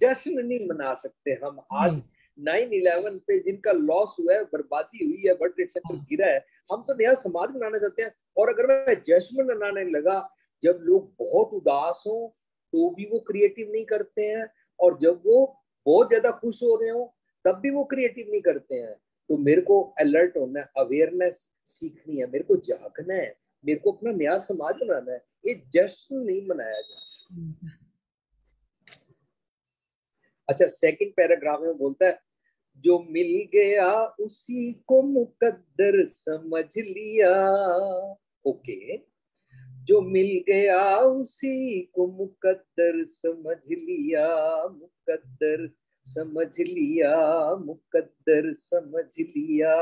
जश्न नहीं मना सकते हम आज। नहीं। 9/11 पे जिनका लॉस हुआ है, बर्बादी हुई है, वर्ल्ड ट्रेड सेंटर हाँ, गिरा है, हम तो नया समाज बनाना चाहते हैं। और अगर मैं जश्न मनाने लगा, जब लोग बहुत उदास हो तो भी वो क्रिएटिव नहीं करते हैं, और जब वो बहुत ज्यादा खुश हो रहे हो तब भी वो क्रिएटिव नहीं करते हैं। तो मेरे को अलर्ट होना है, अवेयरनेस सीखनी है, मेरे को जागना है, मेरे को अपना नया समाज बनाना है। ये जश्न नहीं मनाया जा सकता। अच्छा, सेकंड पैराग्राफ में बोलता है, जो मिल गया उसी को मुकद्दर समझ लिया। ओके, जो मिल गया उसी को मुकद्दर समझ लिया, मुकद्दर समझ लिया, मुकद्दर समझ लिया,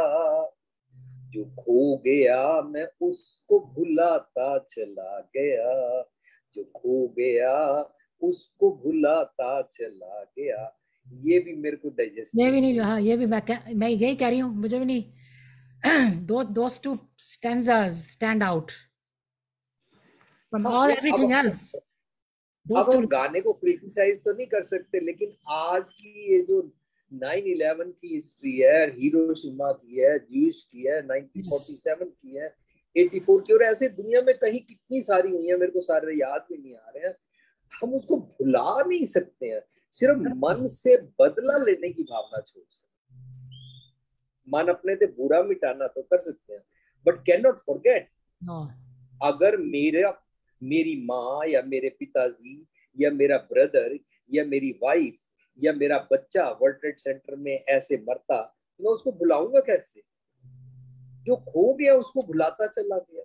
जो खो गया मैं उसको भुलाता चला गया, जो खो गया उसको भुलाता चला गया। ये भी मेरे को डाइजेस्ट ये नहीं भी नहीं, हुआ। हाँ ये भी मैं यही कह रही हूँ, मुझे भी नहीं। Those two stanzas stand out from हाँ ऑल नहीं, एवरीथिंग एल्स, अब दोस टू। हम गाने को क्रिटिसाइज तो नहीं कर सकते, लेकिन आज की ये जो 9/11 की हिस्ट्री है, हिरोशिमा की है, ज्यूश की है, यस। 1947 की है, 84 की, और ऐसे दुनिया में कहीं कितनी सारी हुई है, मेरे को सारे याद भी नहीं आ रहे हैं। हम उसको भुला नहीं सकते हैं, सिर्फ मन से बदला लेने की भावना छोड़ सकते। मन अपने से बुरा मिटाना तो कर सकते हैं, but cannot forget. No. अगर मेरी माँ या मेरे पिताजी या मेरा ब्रदर या मेरी वाइफ या मेरा बच्चा वर्ल्ड ट्रेड सेंटर में ऐसे मरता, तो मैं उसको भुलाऊंगा कैसे। जो खो गया उसको भुलाता चला गया।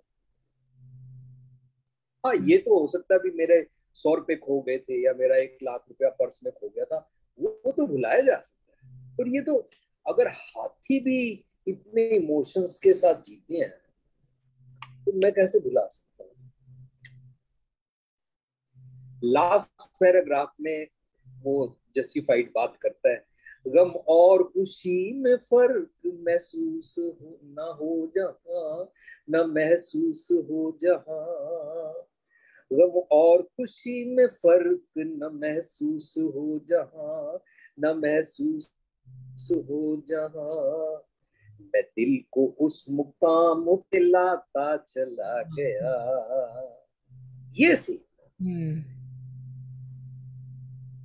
हाँ, ये तो हो सकता है भी मेरे 100 रुपए खो गए थे या मेरा 1 लाख रुपया पर्स में खो गया था, वो तो भुलाया जा सकता है। पर ये तो, अगर हाथी भी इतने इमोशंस के साथ जीते हैं तो मैं कैसे भुला सकता हूँ। लास्ट पैराग्राफ में वो जस्टिफाइड बात करता है, गम और खुशी में फर्क महसूस हो ना हो जहां, न महसूस हो जहां, गम और खुशी में फर्क न महसूस हो जहां, न महसूस हो जहां, मैं दिल को उस मुकाम पे लाता चला गया। ये सी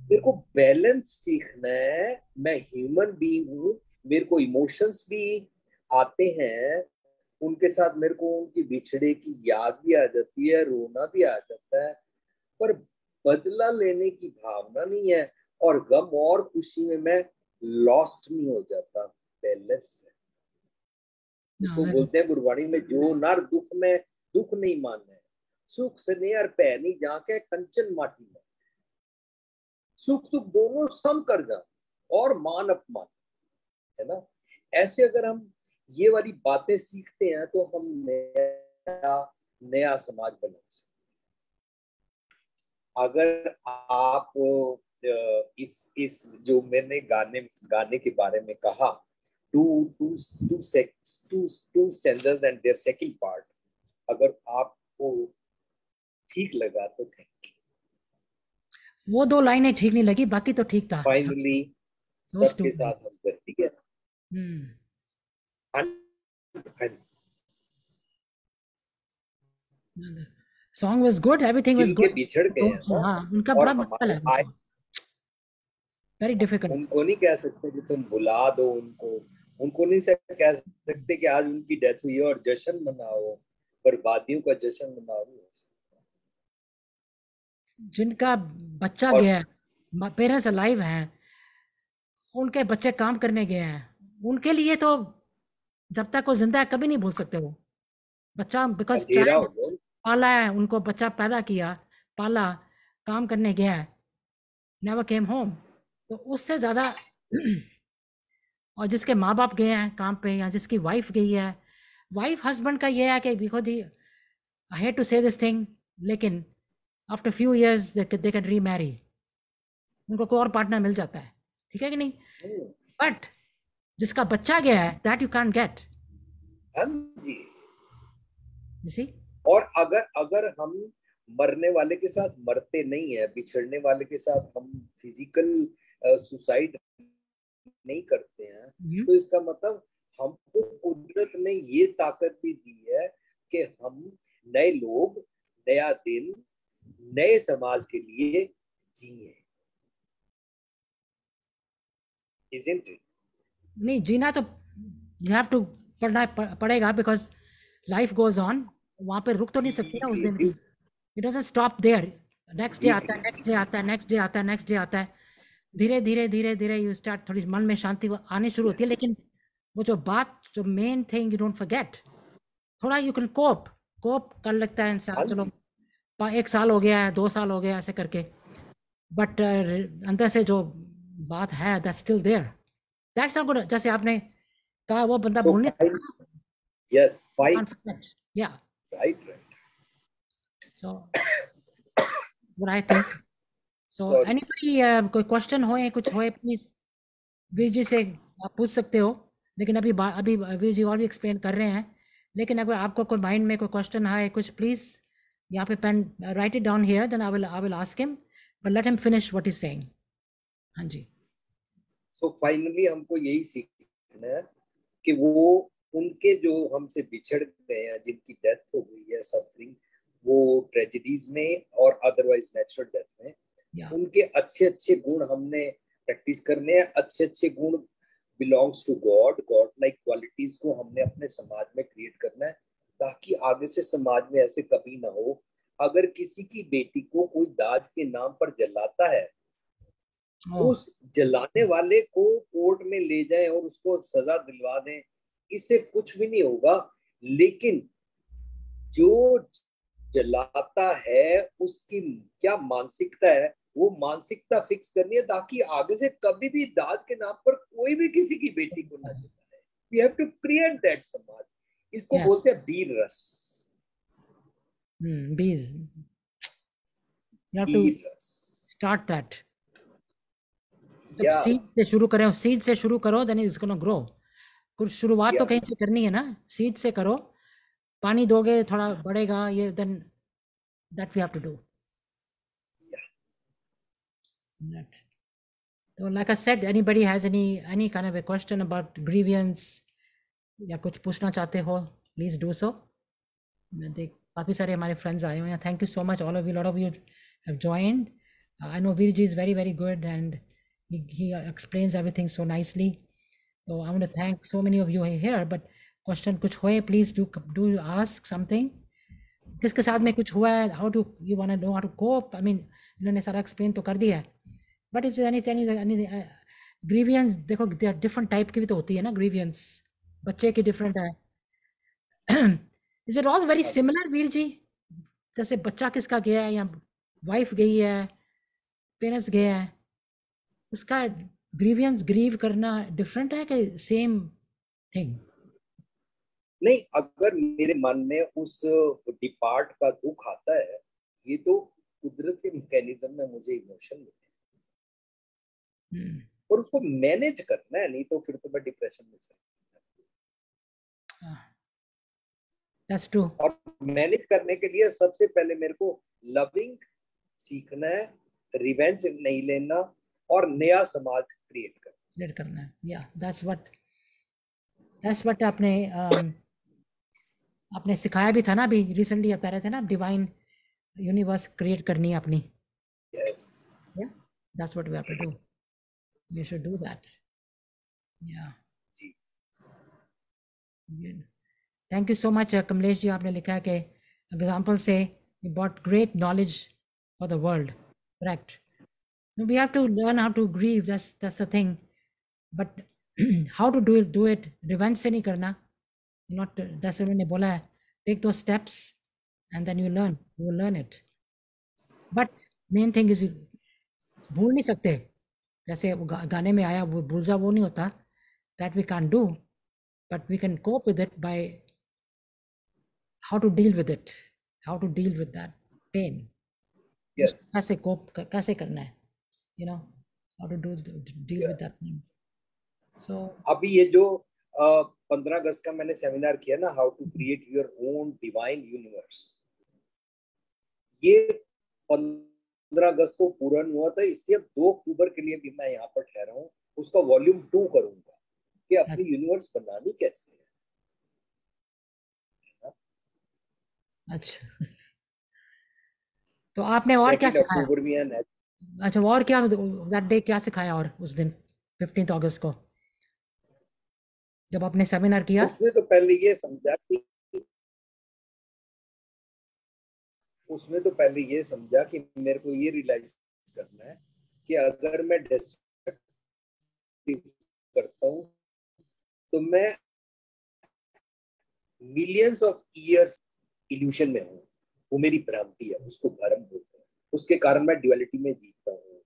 मेरे को बैलेंस सीखना है। मैं ह्यूमन बीइंग हूँ, मेरे को इमोशंस भी आते हैं, उनके साथ मेरे को उनकी बिछड़े की याद भी आ जाती है, रोना भी आ जाता है, पर बदला लेने की भावना नहीं है, और गम और खुशी में मैं लॉस्ट नहीं हो जाता, बैलेंस है। इसको नो। बोलते हैं गुरबाणी में, जो नर दुख में दुख नहीं मानना है, सुख स्नेह और पै नहीं जाके कंचन माटी में। सुख दुख दोनों सम कर जा, और मान अपमान, है ना। ऐसे अगर हम ये वाली बातें सीखते हैं तो हम नया नया समाज बना सकते। अगर आप इस जो मैंने गाने गाने के बारे में कहा, two stanzas and their second part, अगर आपको ठीक लगा तो थैंक यू। वो 2 लाइनें ठीक नहीं लगी, बाकी तो ठीक था। फाइनली सबके साथ हम कर, ठीक है। Song was good, everything was जिनके गुड। बिछड़ गए हैं ना, हाँ, उनका बड़ा मुश्किल है, वेरी डिफिकल्ट। उनको नहीं कह सकते कि तुम भुला दो उनको, उनको नहीं कह सकते कि आज उनकी डेथ हुई है और जश्न मनाओ, बर्बादियों का जश्न मनाओ। जिनका बच्चा गया है, पेरेंट्स अलाइव हैं, उनके बच्चे काम करने गए हैं, उनके लिए तो जब तक वो जिंदा है कभी नहीं भूल सकते वो बच्चा, बिकॉज चाइल्ड पाला है उनको, बच्चा पैदा किया, पाला, काम करने गया है, नेवर केम होम, तो उससे ज़्यादा और जिसके माँ बाप गए हैं काम पे, या जिसकी वाइफ गई है, वाइफ हस्बैंड का ये है कि because I hate to say this thing, लेकिन after few years they can remarry, उनको कोई और पार्टनर मिल जाता है, ठीक है कि नहीं। बट जिसका बच्चा गया है, दैट यू कैन गेट, और अगर हम मरने वाले के साथ मरते नहीं है, बिछड़ने वाले के साथ हम फिजिकल सुसाइड नहीं करते हैं, तो इसका मतलब हमको कुदरत ने ये ताकत भी दी है कि हम नए लोग, नया दिन, नए समाज के लिए जिए। Isn't it? नहीं, जीना तो यू हैव टू पड़ेगा, बिकॉज लाइफ गोज ऑन, वहां पे रुक तो नहीं सकती ना उस दिन की, it doesn't stop there, next day आता है, नेक्स्ट डे आता है, नेक्स्ट डे आता है, नेक्स्ट डे आता है, धीरे धीरे धीरे धीरे यू स्टार्ट, थोड़ी मन में शांति आनी शुरू होती है, लेकिन वो जो बात, जो main thing, you don't forget, थोड़ा यू कैन कोप कर लगता है इंसान, चलो 1 साल हो गया है, 2 साल हो गया, ऐसे करके, बट अंदर से जो बात है, that's still there, that's not good, जैसे आपने कहा वो बंदा भूल नहीं सकता, yes, fight, yeah, right, so what I think, so anybody कोई क्वेश्चन हो या कुछ हो, प्लीज वीर जी से आप पूछ सकते हो, लेकिन अभी वीर जी और भी एक्सप्लेन कर रहे हैं, लेकिन अगर आपको कोई माइंड में कोई क्वेश्चन है कुछ, प्लीज यहाँ पे pen write it down here, then I will ask him, but let him finish what is saying. हाँ जी। सो फाइनली हमको यही सीखना है कि वो उनके जो हमसे बिछड़ गए हैं, जिनकी डेथ हो गई है, सफरिंग, वो ट्रेजेडीज में और अदरवाइज नेचुरल डेथ में, उनके अच्छे अच्छे गुण हमने प्रैक्टिस करने हैं। अच्छे अच्छे गुण belongs to God, God like qualities को हमने अपने समाज में क्रिएट करना है, ताकि आगे से समाज में ऐसे कभी ना हो। अगर किसी की बेटी को कोई दाज के नाम पर जलाता है, उस जलाने वाले को कोर्ट में ले जाएं और उसको सजा दिलवा दें, इससे कुछ भी नहीं होगा, लेकिन जो जलाता है उसकी क्या मानसिकता है, वो मानसिकता फिक्स करनी है, ताकि आगे से कभी भी दाज के नाम पर कोई भी किसी की बेटी को ना जलाए। We have to create that समाज, इसको बोलते हैं बीर रस। बीज, you have to start that, seed से शुरू करें, सीड से शुरू करो, देन इट्स गोना ग्रो। कुछ शुरुआत तो कहीं से करनी है ना, सीड से करो, पानी दोगे थोड़ा बढ़ेगा ये, then that we have to do. So like I said, anybody has any kind of a question about grievance या कुछ पूछना चाहते हो, प्लीज डू सो। मैं देख काफ़ी सारे हमारे फ्रेंड्स आए हुए हैं, thank you so much all of you, lot of you have joined. I know Veer ji is very very good and he explains everything so nicely, so I want to thank so many of you here, but question कुछ होए please do ask something, किसके साथ में कुछ हुआ है, how to you want to know how to cope, I mean इन्होंने सारा explain तो कर दिया है, but if any grievance, देखो different type की भी तो होती है ना grievance, बच्चे की different है। is it all very similar Veer ji, जैसे बच्चा किसका गया है या वाइफ गई है, पेरेंट्स गए हैं, उसका ग्रीवियंस ग्रीव करना डिफरेंट है कि सेम थिंग? नहीं, अगर मेरे मन में उस डिपार्ट का दुख आता है, ये तो कुदरती मैकेनिज्म में मुझे इमोशन मिले, और उसको मैनेज करना है, नहीं तो फिर तो मैं डिप्रेशन में चला। That's true. और मैनेज करने के लिए सबसे पहले मेरे को लविंग सीखना है, रिवेंज नहीं लेना, और नया समाज क्रिएट करना है। Yeah, that's what आपने सिखाया भी था ना, अभी रिसेंटली आप कह रहे थे ना, डिवाइन यूनिवर्स क्रिएट करनी है अपनी। Yes. Yeah, that's what we have to do. We should do that. Yeah. Ji. Good. Thank you so much, Kamlesh ji. आपने लिखा है कि एग्जाम्पल से you brought great knowledge for the world. Correct. We have to learn how to grieve. That's the thing. But how to do it? Revenge से नहीं करना. Not जैसे उन्होंने बोला है, take those steps and then you will learn it. But main thing is भूल नहीं सकते, जैसे गाने में आया वो भूल जा वो नहीं होता, that we can't do, but we can cope with it by how to deal with it, how to deal with that pain. Yes. कैसे cope कैसे करना है, you know, how to deal with that thing. So अभी ये जो 15 अगस्त का मैंने सेमिनार किया ना, how to create your own divine universe, ये 15 अगस्त को पूरा हुआ था, इसलिए 2 अक्टूबर के लिए भी मैं यहाँ पर ठहरा हूँ, उसका वॉल्यूम 2 करूंगा कि अपनी यूनिवर्स बनानी कैसे है। अच्छा, तो आपने और क्या सिखाया? अक्टूबर में है। अच्छा, और क्या दैट डे क्या सिखाया और उस दिन 15 अगस्त को जब आपने सेमिनार किया? उसमें तो पहले ये समझा कि मेरे को ये रियलाइज करना है कि अगर मैं डिस्ट्रक्टिव करता हूँ तो मैं मिलियंस ऑफ ईयर्स इल्यूशन में हूँ, वो मेरी भ्रांति है, उसको भ्रम बोलते हैं। उसके कारण मैं ड्युअलिटी में जीता हूँ।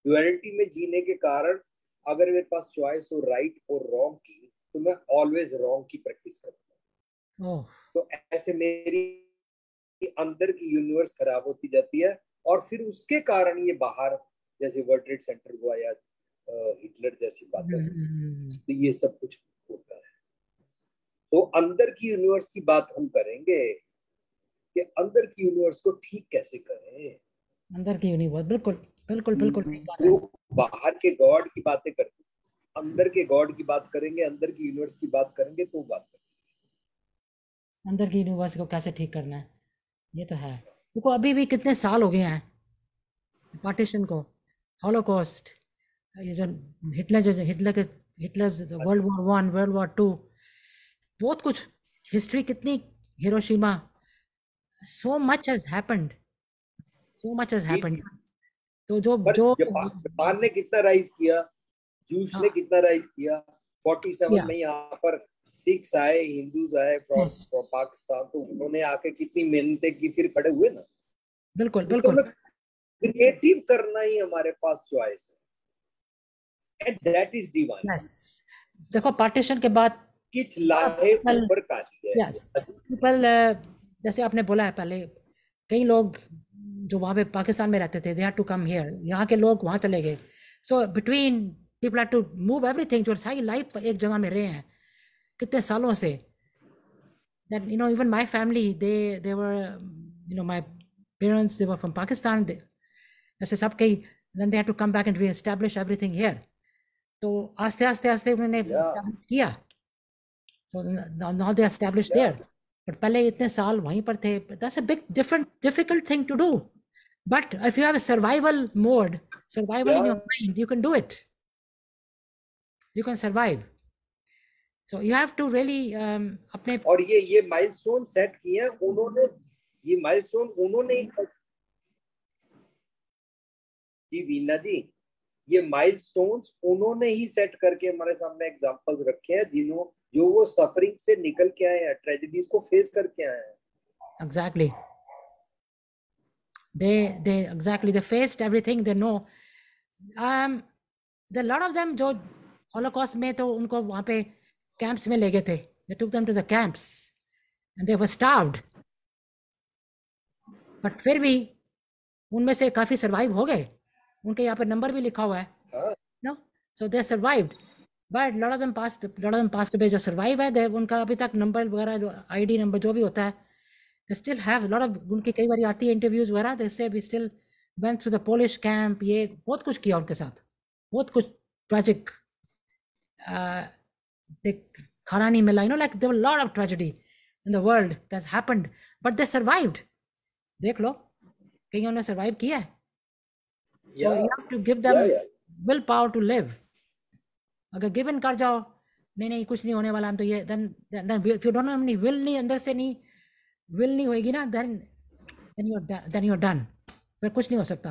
ड्युअलिटी में जीने के कारण अगर मेरे पास चॉइस हो राइट और रॉन्ग की, तो मैं ऑलवेज रॉन्ग की प्रैक्टिस करता हूँ। तो ऐसे मेरी अंदर की यूनिवर्स खराब होती जाती है, और फिर उसके कारण ये बाहर जैसे वर्ल्ड ट्रेड सेंटर हुआ या हिटलर जैसी बातें, तो ये सब कुछ होता है। तो अंदर की यूनिवर्स की बात हम करेंगे कि अंदर की यूनिवर्स को ठीक कैसे करें। अंदर की यूनिवर्स, बिल्कुल बिल्कुल बिल्कुल ठीक बात है। वो बाहर के गॉड की बातें करते, अंदर के गॉड की बात करेंगे, अंदर की यूनिवर्स की बात करेंगे, तो बात करेंगे अंदर की यूनिवर्स को कैसे ठीक करना है। ये तो है। देखो अभी भी कितने साल हो गए हैं पार्टीशन को, हॉलोकॉस्ट, ये जो Hitler's world war 1, world war 2, बहुत कुछ हिस्ट्री, कितनी Hiroshima, so much has happened. तो जो जापान ने कितना राइज किया, जूस ने कितना राइज किया, 47 में यहाँ पर सिख्स आए, हिंदूज आए फ्रॉम पाकिस्तान, तो उन्होंने आके कितनी मेहनतें की, फिर खड़े हुए ना। बिल्कुल बिल्कुल। क्रिएटिव करना ही हमारे पास चॉइस है, and that is divine. Yes, देखो पार्टीशन के बाद किच लाए ऊपर काटी है। यस, पीपल, जैसे आपने बोला है पहले, कई लोग जो वहाँ पे पाकिस्तान में रहते थे, they had to come here, यहाँ के लोग वहाँ चले गए। So between people had to move everything, जो सारी लाइफ एक जगह में रहे हैं कितने सालों से, that you know even my family, they were, you know, my parents, they were from Pakistan, जैसे सब कई, then they had to come back and re-establish everything here. तो आस्ते आस्ते आस्ते उन्होंने establish किया, so now they established there, but पहले इतने साल वहीं पर थे। That's a big difficult thing to do, but if you have a survival mode, survival in your mind, you can do it, you can survive. So you have to really अपने, और ये माइलस्टोन सेट किए उन्होंने, ये माइलस्टोन उन्होंने, जी वीना जी, ये माइलस्टोन्स उन्होंने ही सेट करके हमारे सामने एग्जांपल्स रखे हैं, जो वो सफरिंग से निकल के आए हैं, ट्रेजेडीज को फेस करके आए हैं। Exactly. They exactly, they faced everything, they know. The lot of them जो हॉलोकॉस्ट में तो उनको वहाँ पे कैंप्स में ले गए थे, they took them to the camps and they were starved, but फिर भी उनमें से काफ़ी सर्वाइव हो गए, उनके यहाँ पे नंबर भी लिखा हुआ है, no, so they survived, but lot of them passed away, जो सर्वाइव है दे उनका अभी तक नंबर वगैरह जो आईडी नंबर जो भी होता है, they still have lot of, उनकी कई बार आती है इंटरव्यूज वगैरह, they say we still went through the Polish camp, ये बहुत कुछ किया उनके साथ, बहुत कुछ ट्रेजिक, खाना नहीं मिला, you know, like there were lot of tragedy in the world that's happened, but they survived, देख लो कईयों ने सर्वाइव किया है, so you have to give them will power to live, अगर गिवन कर जाओ नहीं नहीं कुछ नहीं होने वाला हम तो ये, then if you don't have any will, नहीं अंदर से नहीं विल नहीं होएगी ना, देन यू आर डन, फिर कुछ नहीं हो सकता,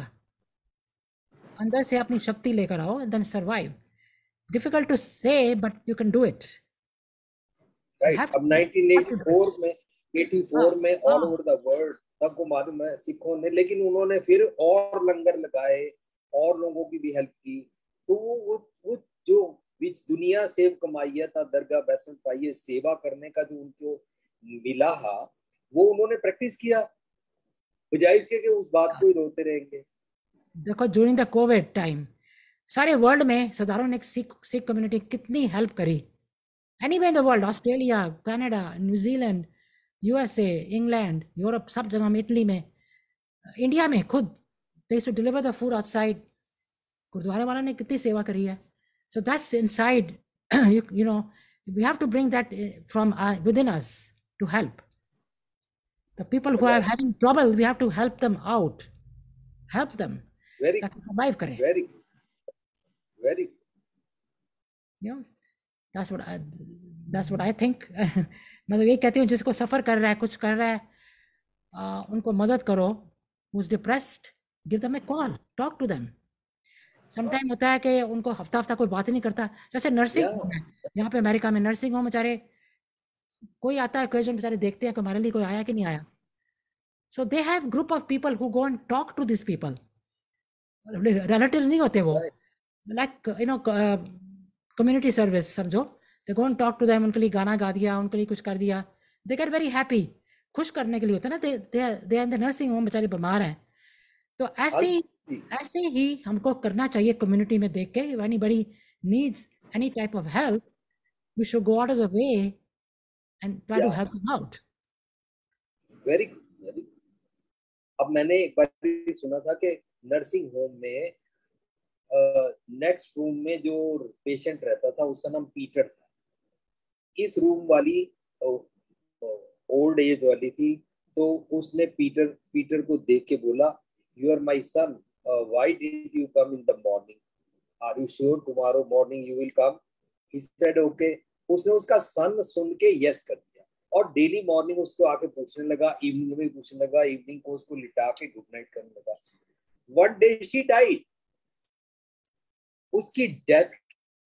अंदर से अपनी शक्ति लेकर आओ, देन सर्वाइव, डिफिकल्ट टू से but you can do it, right. अब 1984 में ऑल ओवर द वर्ल्ड सबको मालूम है सिखों ने, लेकिन उन्होंने फिर और लंगर लगाए और लोगों की भी हेल्प की, तो वो जो बीच दुनिया सेव कमाइया था, दरगाह बैसन पाइए, सेवा करने का जो उनको मिला हा, वो उन्होंने प्रैक्टिस किया, बजाय इसके कि उस बात को ही रोते रहेंगे। देखो ड्यूरिंग द कोविड टाइम सारे वर्ल्ड में साधारण ने सिख कम्युनिटी कितनी हेल्प करी, anyway in the world, Australia, Canada, New Zealand, USA, England, Europe, सब जगह में, इटली में, इंडिया में खुद they used to deliver the food outside, गुरुद्वारे वाला ने कितनी सेवा करी है, so that's inside, you know, we have to bring that from within us to help the people who are having trouble, we have to help them out, help them ताकि survive करें, very you know, that's what I think मैं तो यही कहती हूँ, जिसको सफ़र कर रहा है, कुछ कर रहा है, उनको मदद करो, who's depressed, give them a call, talk to them, sometime होता है कि उनको हफ्ता कोई बात ही नहीं करता, जैसे नर्सिंग होम है यहाँ पे अमेरिका में, नर्सिंग होम बेचारे कोई आता है क्वेश्चन, बेचारे देखते हैं कि हमारे लिए कोई आया कि नहीं आया, so they have group of people who go and talk to this people, relatives नहीं होते वो, like you know community service समझो, they go and talk to them, उनके लिए गाना गा दिया, उनके लिए कुछ कर दिया, दे गेट वेरी हैप्पी, खुश करने के लिए होता है ना, दे इन द नर्सिंग होम, बेचारे बीमार हैं, तो ऐसे ही हमको करना चाहिए कम्युनिटी में देख के, anybody needs any type of help, we should go out of the way and try to help them out. Very good. अब मैंने एक बार सुना था कि नर्सिंग होम में नेक्स्ट रूम में जो पेशेंट रहता था उसका नाम पीटर था, इस रूम वाली ओल्ड एज वाली थी, तो उसने पीटर को देख के बोला, you are my son, why did you come in the morning, are you sure tomorrow morning you will come, he said okay, उसने उसका सन सुन के यस कर दिया, और डेली मॉर्निंग उसको आके पूछने लगा, इवनिंग में पूछने लगा, इवनिंग को उसको लिटा के गुड नाइट करने लगा, वन डे शी डाइड, उसकी डेथ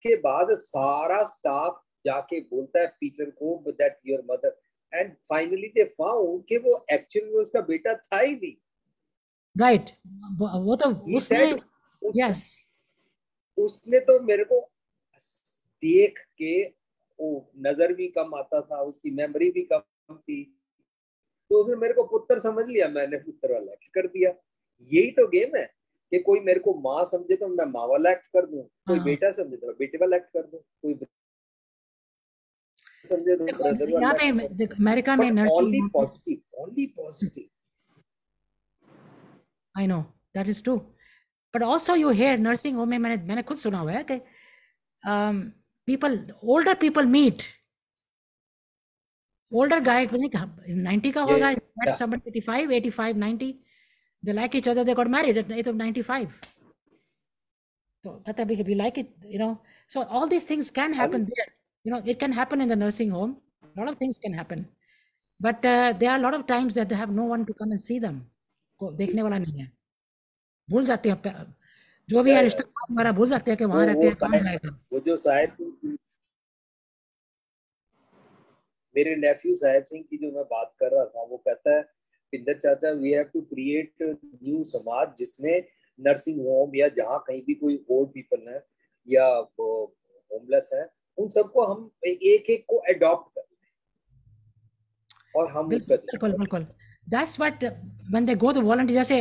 के बाद सारा स्टाफ जाके बोलता है पीटर को that your mother, and finally they found कि वो एक्चुअली में उसका बेटा था ही नहीं, राइट, वो तो उसने तो मेरे को देख के वो नजर भी कम आता था, उसकी मेमोरी भी कम थी, तो उसने मेरे को पुत्र समझ लिया, मैंने पुत्र वाला एक्ट कर दिया, यही तो गेम है कि कोई मेरे को माँ समझे तो मैं माँ वाला एक्ट कर दूं, कोई बेटा समझे तो मैं बेटे वाला एक्ट कर दूं, कोई समझे तो ब्रदर वाला, अमेरिका में only positive, I know that is true, but also you hear nursing home में मैंने खुद सुना हुआ है कि older people meet, older guy 90 का होगा, somebody 85, 90, they like each other, they got married at the age of 95, so that we like it, you know, so all these things can happen there, you know, it can happen in the nursing home, a lot of things can happen, but there are a lot of times that they have no one to come and see them, को देखने वाला नहीं है, भूल जाते हैं जो भी है रिश्ता हमारा, भूल जाते हैं कि वहां रहते हैं, कौन रहेगा। वो जो साहिब मेरे नेफ्यू साहिब सिंह की जो मैं बात कर रहा था, वो कहता है पिंदर चाचा, we have to create new samaj जिसमें नर्सिंग होम या जहाँ कहीं भी कोई ओल्ड पीपल है, या होमलेस हैं, उन सबको हम एक एक को अडॉप्ट कर लें और हम उसका बिल्कुल बिल्कुल। That's what when they go to volunteer, जैसे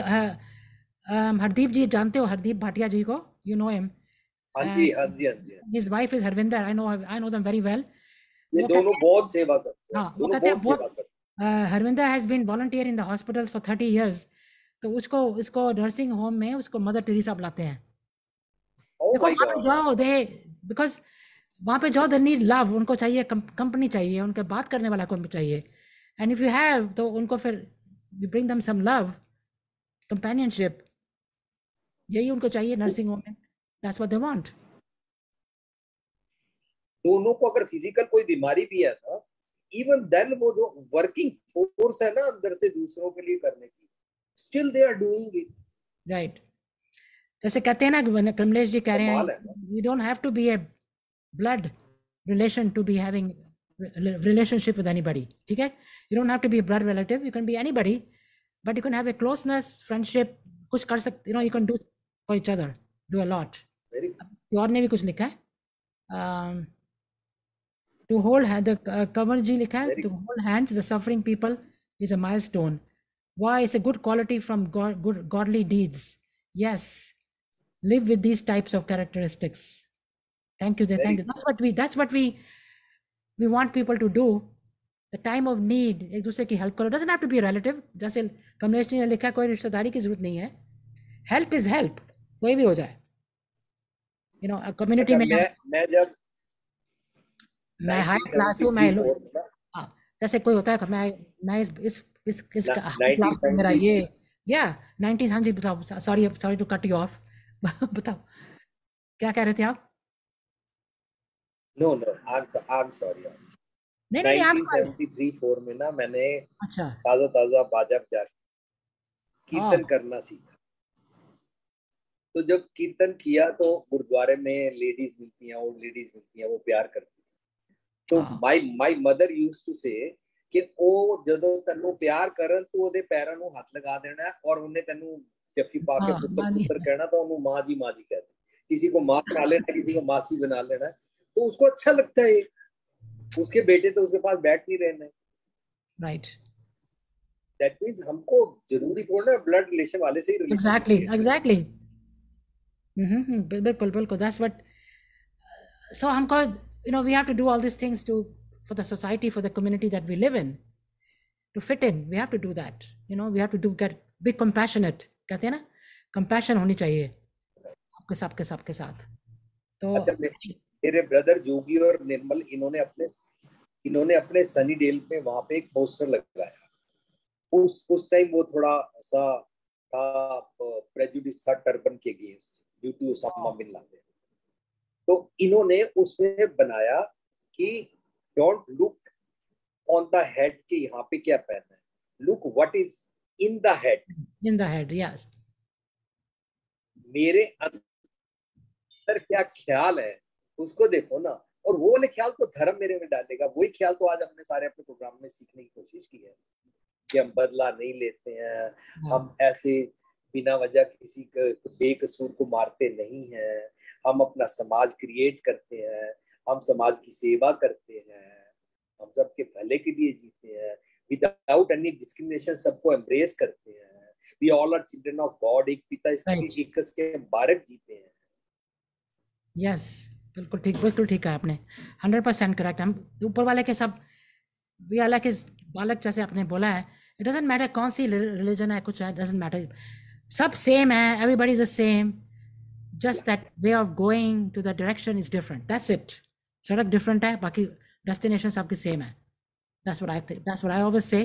हरदीप जी, जानते हो हरदीप भाटिया जी को? You know him? हाँ जी हाँ जी हाँ जी। His wife is Harvinder, I know them very well. ये वो दोनों कहते हैं, बहुत सेवा करते हैं, हाँ वो दोनों कहते हैं बहुत बहुत, सेवा करते हैं। Harvinder has been volunteer in the hospitals for 30 years। तो उसको नर्सिंग होम में उसको मदर टेरेसा बुलाते हैं। ओह देखो माय वहां पे गॉड। जाओ, दे बिकॉज वहां पे जाओ, दे नीड लव, उनको चाहिए कंपनी चाहिए, उनके बात करने वाला कोई चाहिए। एंड इफ यू हैव, तो उनको फिर you bring them some love, companionship, यही उनको चाहिए नर्सिंग होम में। That's what they want. दोनों को अगर फिजिकल कोई बीमारी भी है ना, इवन देन वो जो वर्किंग फोर्स है ना अंदर से दूसरों के लिए करने की, still they are doing it. Right. जैसे कहते हैं ना, कमलेश जी कह रहे हैं, कमाल है ना। You don't have to be a blood relation to be having relationship with anybody, ठीक है? You don't have to be a blood relative, you can be anybody, but you can have a closeness, friendship, कुछ कर सकते, you can do for each other, do a lot। Very और ने भी कुछ लिखा है, to hold hand, the Kanwar जी लिखा है, very to hold hands the suffering people is a milestone, why it's a good quality from good godly deeds, yes, live with these types of characteristics। thank you very thank you, that's what we want people to do। the time of need, एक दूसरे की हेल्प करो, doesn't have to be a relative। जैसे कमलेश जी ने लिखा, कोई रिश्तेदारी की जरूरत नहीं है, हेल्प इज हेल्प, कोई भी हो जाए, कम्युनिटी अच्छा। में। मैं जब मैं हाई क्लास हूँ, मैं 1974 में ना, हाँ, जैसे कोई होता है, मैं इस हाई क्लास में मेरा ये, 1973, या 90, हाँ जी बताओ, sorry sorry to cut you off. बताओ क्या कह रहे थे आप? No no, I am sorry. नहीं नहीं नहीं, आप 1973 4 में ना मैंने अच्छा, ताजा ताजा बाजा बजा हाँ कीर्तन करना सीखा। तो जब कीर्तन किया तो गुरुद्वारे में लेडीज मिलती हैं, ओल्ड लेडीज मिलती हैं, वो प्यार करती हैं। तो हाँ माई मदर यूज टू से ਕਿ ਉਹ ਜਦੋਂ ਤੈਨੂੰ ਪਿਆਰ ਕਰਨ ਤੂੰ ਉਹਦੇ ਪੈਰਾਂ ਨੂੰ ਹੱਥ ਲਗਾ ਦੇਣਾ और उन्हें तेनू जप्फी पा के हाँ, पुत्र मानी, पुत्र कहना, तो उन्हें माँ जी कहते हैं। किसी को माँ बना लेना, किसी को मासी बना लेना, तो उसको अच्छा लगता है। उसके बेटे तो उसके पास बैठ नहीं रहना। राइट, दैट मीन्स हमको जरूरी थोड़ा ब्लड रिलेशन वाले से ही रिलेशनशिप एग्जैक्टली क्रिएट करना। एग्जैक्टली, बिल्कुल बिल्कुल, दैट्स व्हाट। So हमको, we have to do all these things for the society, for the community that we live in, to fit in, we have to do that, we have to be compassionate, कहते हैं ना, compassion होनी चाहिए सबके साथ। तो अच्छा, मेरे ब्रदर जोगी और निर्मल, इन्होंने अपने सनी डेल पे वहां पे एक पोस्टर लगाया। उस टाइम वो थोड़ा सा था, प्रेजुडिस था टर्बन के against due to Osama bin Laden. तो इन्होंने उसमें बनाया कि don't look on the head के यहाँ पे क्या पहना है, look what is in the head. Yes, मेरे अंदर क्या ख्याल है उसको देखो ना। और वो वाले ख्याल तो धर्म मेरे में डालेगा। वही ख्याल तो आज हमने सारे अपने प्रोग्राम में सीखने की कोशिश की है कि हम बदला नहीं लेते हैं, हम ऐसे बिना वजह किसी बेकसूर को मारते नहीं हैं, हम अपना समाज क्रिएट करते हैं, हम समाज की सेवा करते हैं, हम सबके भले के लिए जीते हैं, विदाउट एनी डिस्क्रिमिनेशन सबको एम्ब्रेस करते हैं, we all are children of God, एक पिता इसके एक के बारक जीते हैं। यस, बिल्कुल ठीक है आपने, 100% करेक्ट। हम ऊपर वाले के सब, वी आर लाइक बालक, जैसे आपने बोला है, इट डजंट मैटर कौन सी रिलीजन है, कुछ है, डजंट मैटर, सब सेम है, everybody is the same, just that way of going to the direction is different, that's it। सड़क डिफरेंट है, बाकी डेस्टिनेशन सबकी सेम है। that's what I think, that's what I always say।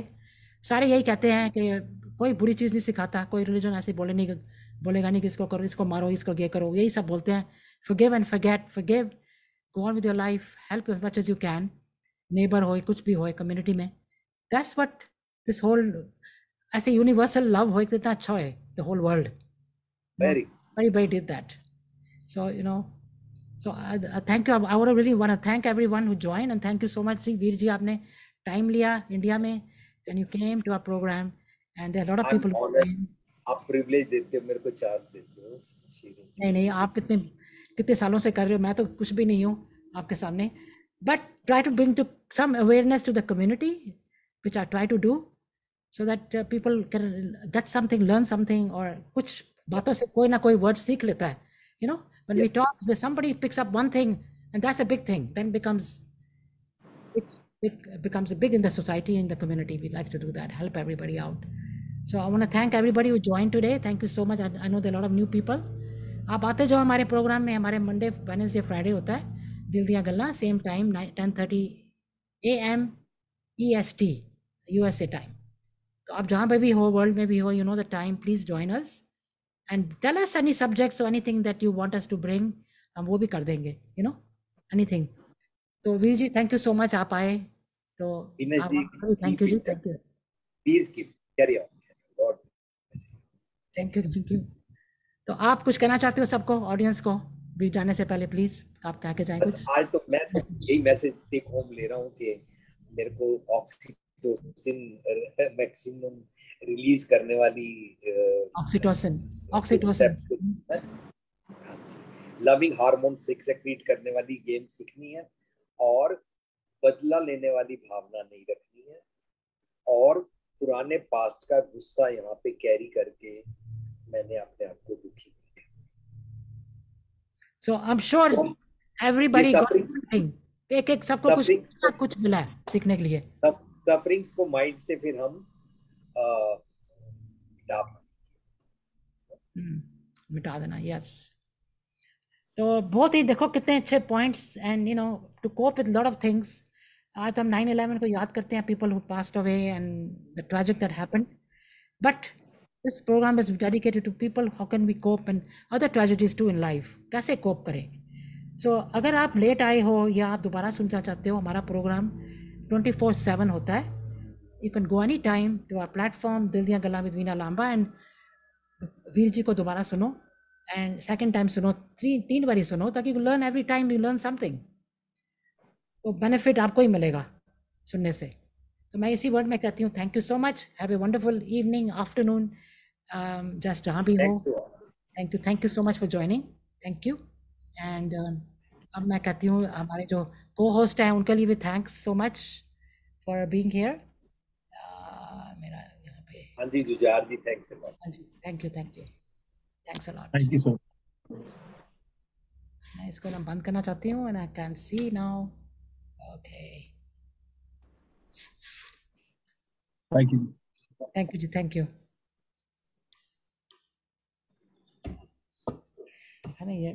सारे यही कहते हैं कि कोई बुरी चीज़ नहीं सिखाता, कोई रिलीजन ऐसे बोलेगा नहीं कि इसको करो, इसको मारो, इसको ये करो, यही सब बोलते हैं। forgive and forgive, go on with your life, help as much as you can, neighbour हो, कुछ भी हो, कम्युनिटी में, that's what this whole ऐसे यूनिवर्सल लव हो, इतना अच्छा है, the whole world, everybody did that। So so thank you, I would really want to thank everyone who joined, and thank you so much Veer ji, आपने टाइम लिया इंडिया में, and you came to our program, and there are a lot of people। आप प्रिविलेज देते हो मेरे को, चांस देते हो। नहीं, आप इतने कितने सालों से कर रहे हो, मैं तो कुछ भी नहीं हूँ आपके सामने, but try to bring to some awareness to the community which I try to do, so that people can get something, learn something, or कुछ बातों से कोई ना कोई word सीख लेता है, you know, when we talk, there's somebody picks up one thing and that's a big thing, then becomes big in the society, in the community. We like to do that, help everybody out. So I want to thank everybody who joined today. Thank you so much. I know there are a lot of new people. आप आते जो हमारे प्रोग्राम में, हमारे मंडे वेडनेसडे फ्राइडे होता है दिल दिया गल्ला, same time 10:30 AM EST USA time. तो आप जहाँ पे भी हो, वर्ल्ड में भी हो, you know the time, please join us and tell us any subjects और anything that you want us to bring, हम वो भी कर देंगे, यू नो, एनीथिंग. तो Veer ji thank you so much, आप आए तो थैंक यू जी, thank you. Please keep carry on. God thank you. तो आप कुछ कहना चाहते हो सबको, ऑडियंस को, भी जाने से पहले प्लीज आप कह के जाएं कुछ. आज तो मैं यही मैसेज टेक होम ले रहा हूँ कि मेरे को ऑक्सीटोसिन मैक्सिमम रिलीज करने वाली ऑक्सीटोसिन लविंग हार्मोन सेक्रेट करने वाली गेम सीखनी है, और बदला लेने वाली भावना नहीं रखनी है, और पुराने पास्ट का गुस्सा यहाँ पे कैरी करके मैंने अपने आप को दुखी नहीं किया. So I'm sure everybody got something. एक सबको कुछ मिला है सीखने के लिए. सफरिंग्स को माइंड से फिर हम मिटा देना. यस. तो बहुत ही देखो कितने अच्छे points, and you know to cope with lot of things. आज हम 9/11 को याद करते हैं, people who passed away and the tragic that happened, but this program is dedicated to people how can we cope and other tragedies to in life, कैसे कोप करें. सो अगर आप लेट आए हो या आप दोबारा सुनना चाहते हो, हमारा प्रोग्राम 24/7 होता है. You can go any time to our platform Dil Diya Galla with Veena Lamba, and Veer ji को दोबारा सुनो, एंड सेकेंड टाइम सुनो, 3 बारी सुनो, ताकि you learn every time, you learn something. तो बेनिफिट आपको ही मिलेगा सुनने से. तो मैं इसी वर्ड में कहती हूँ thank you so much, have a wonderful evening, afternoon, just जहाँ भी हो. Thank you so much for joining. Thank you. And अब मैं कहती हूँ हमारे जो को होस्ट हैं उनके लिए भी thanks so much for being here. मेरा यहाँ पे हाँ जी जुजार जी, थैंक्स अ लॉट. हाँ जी, thank you thanks a lot. Thank you so. मैं इसको ना बंद करना चाहती हूँ, and I can see now. Okay, thank you जी, थैंक यू. है ना ये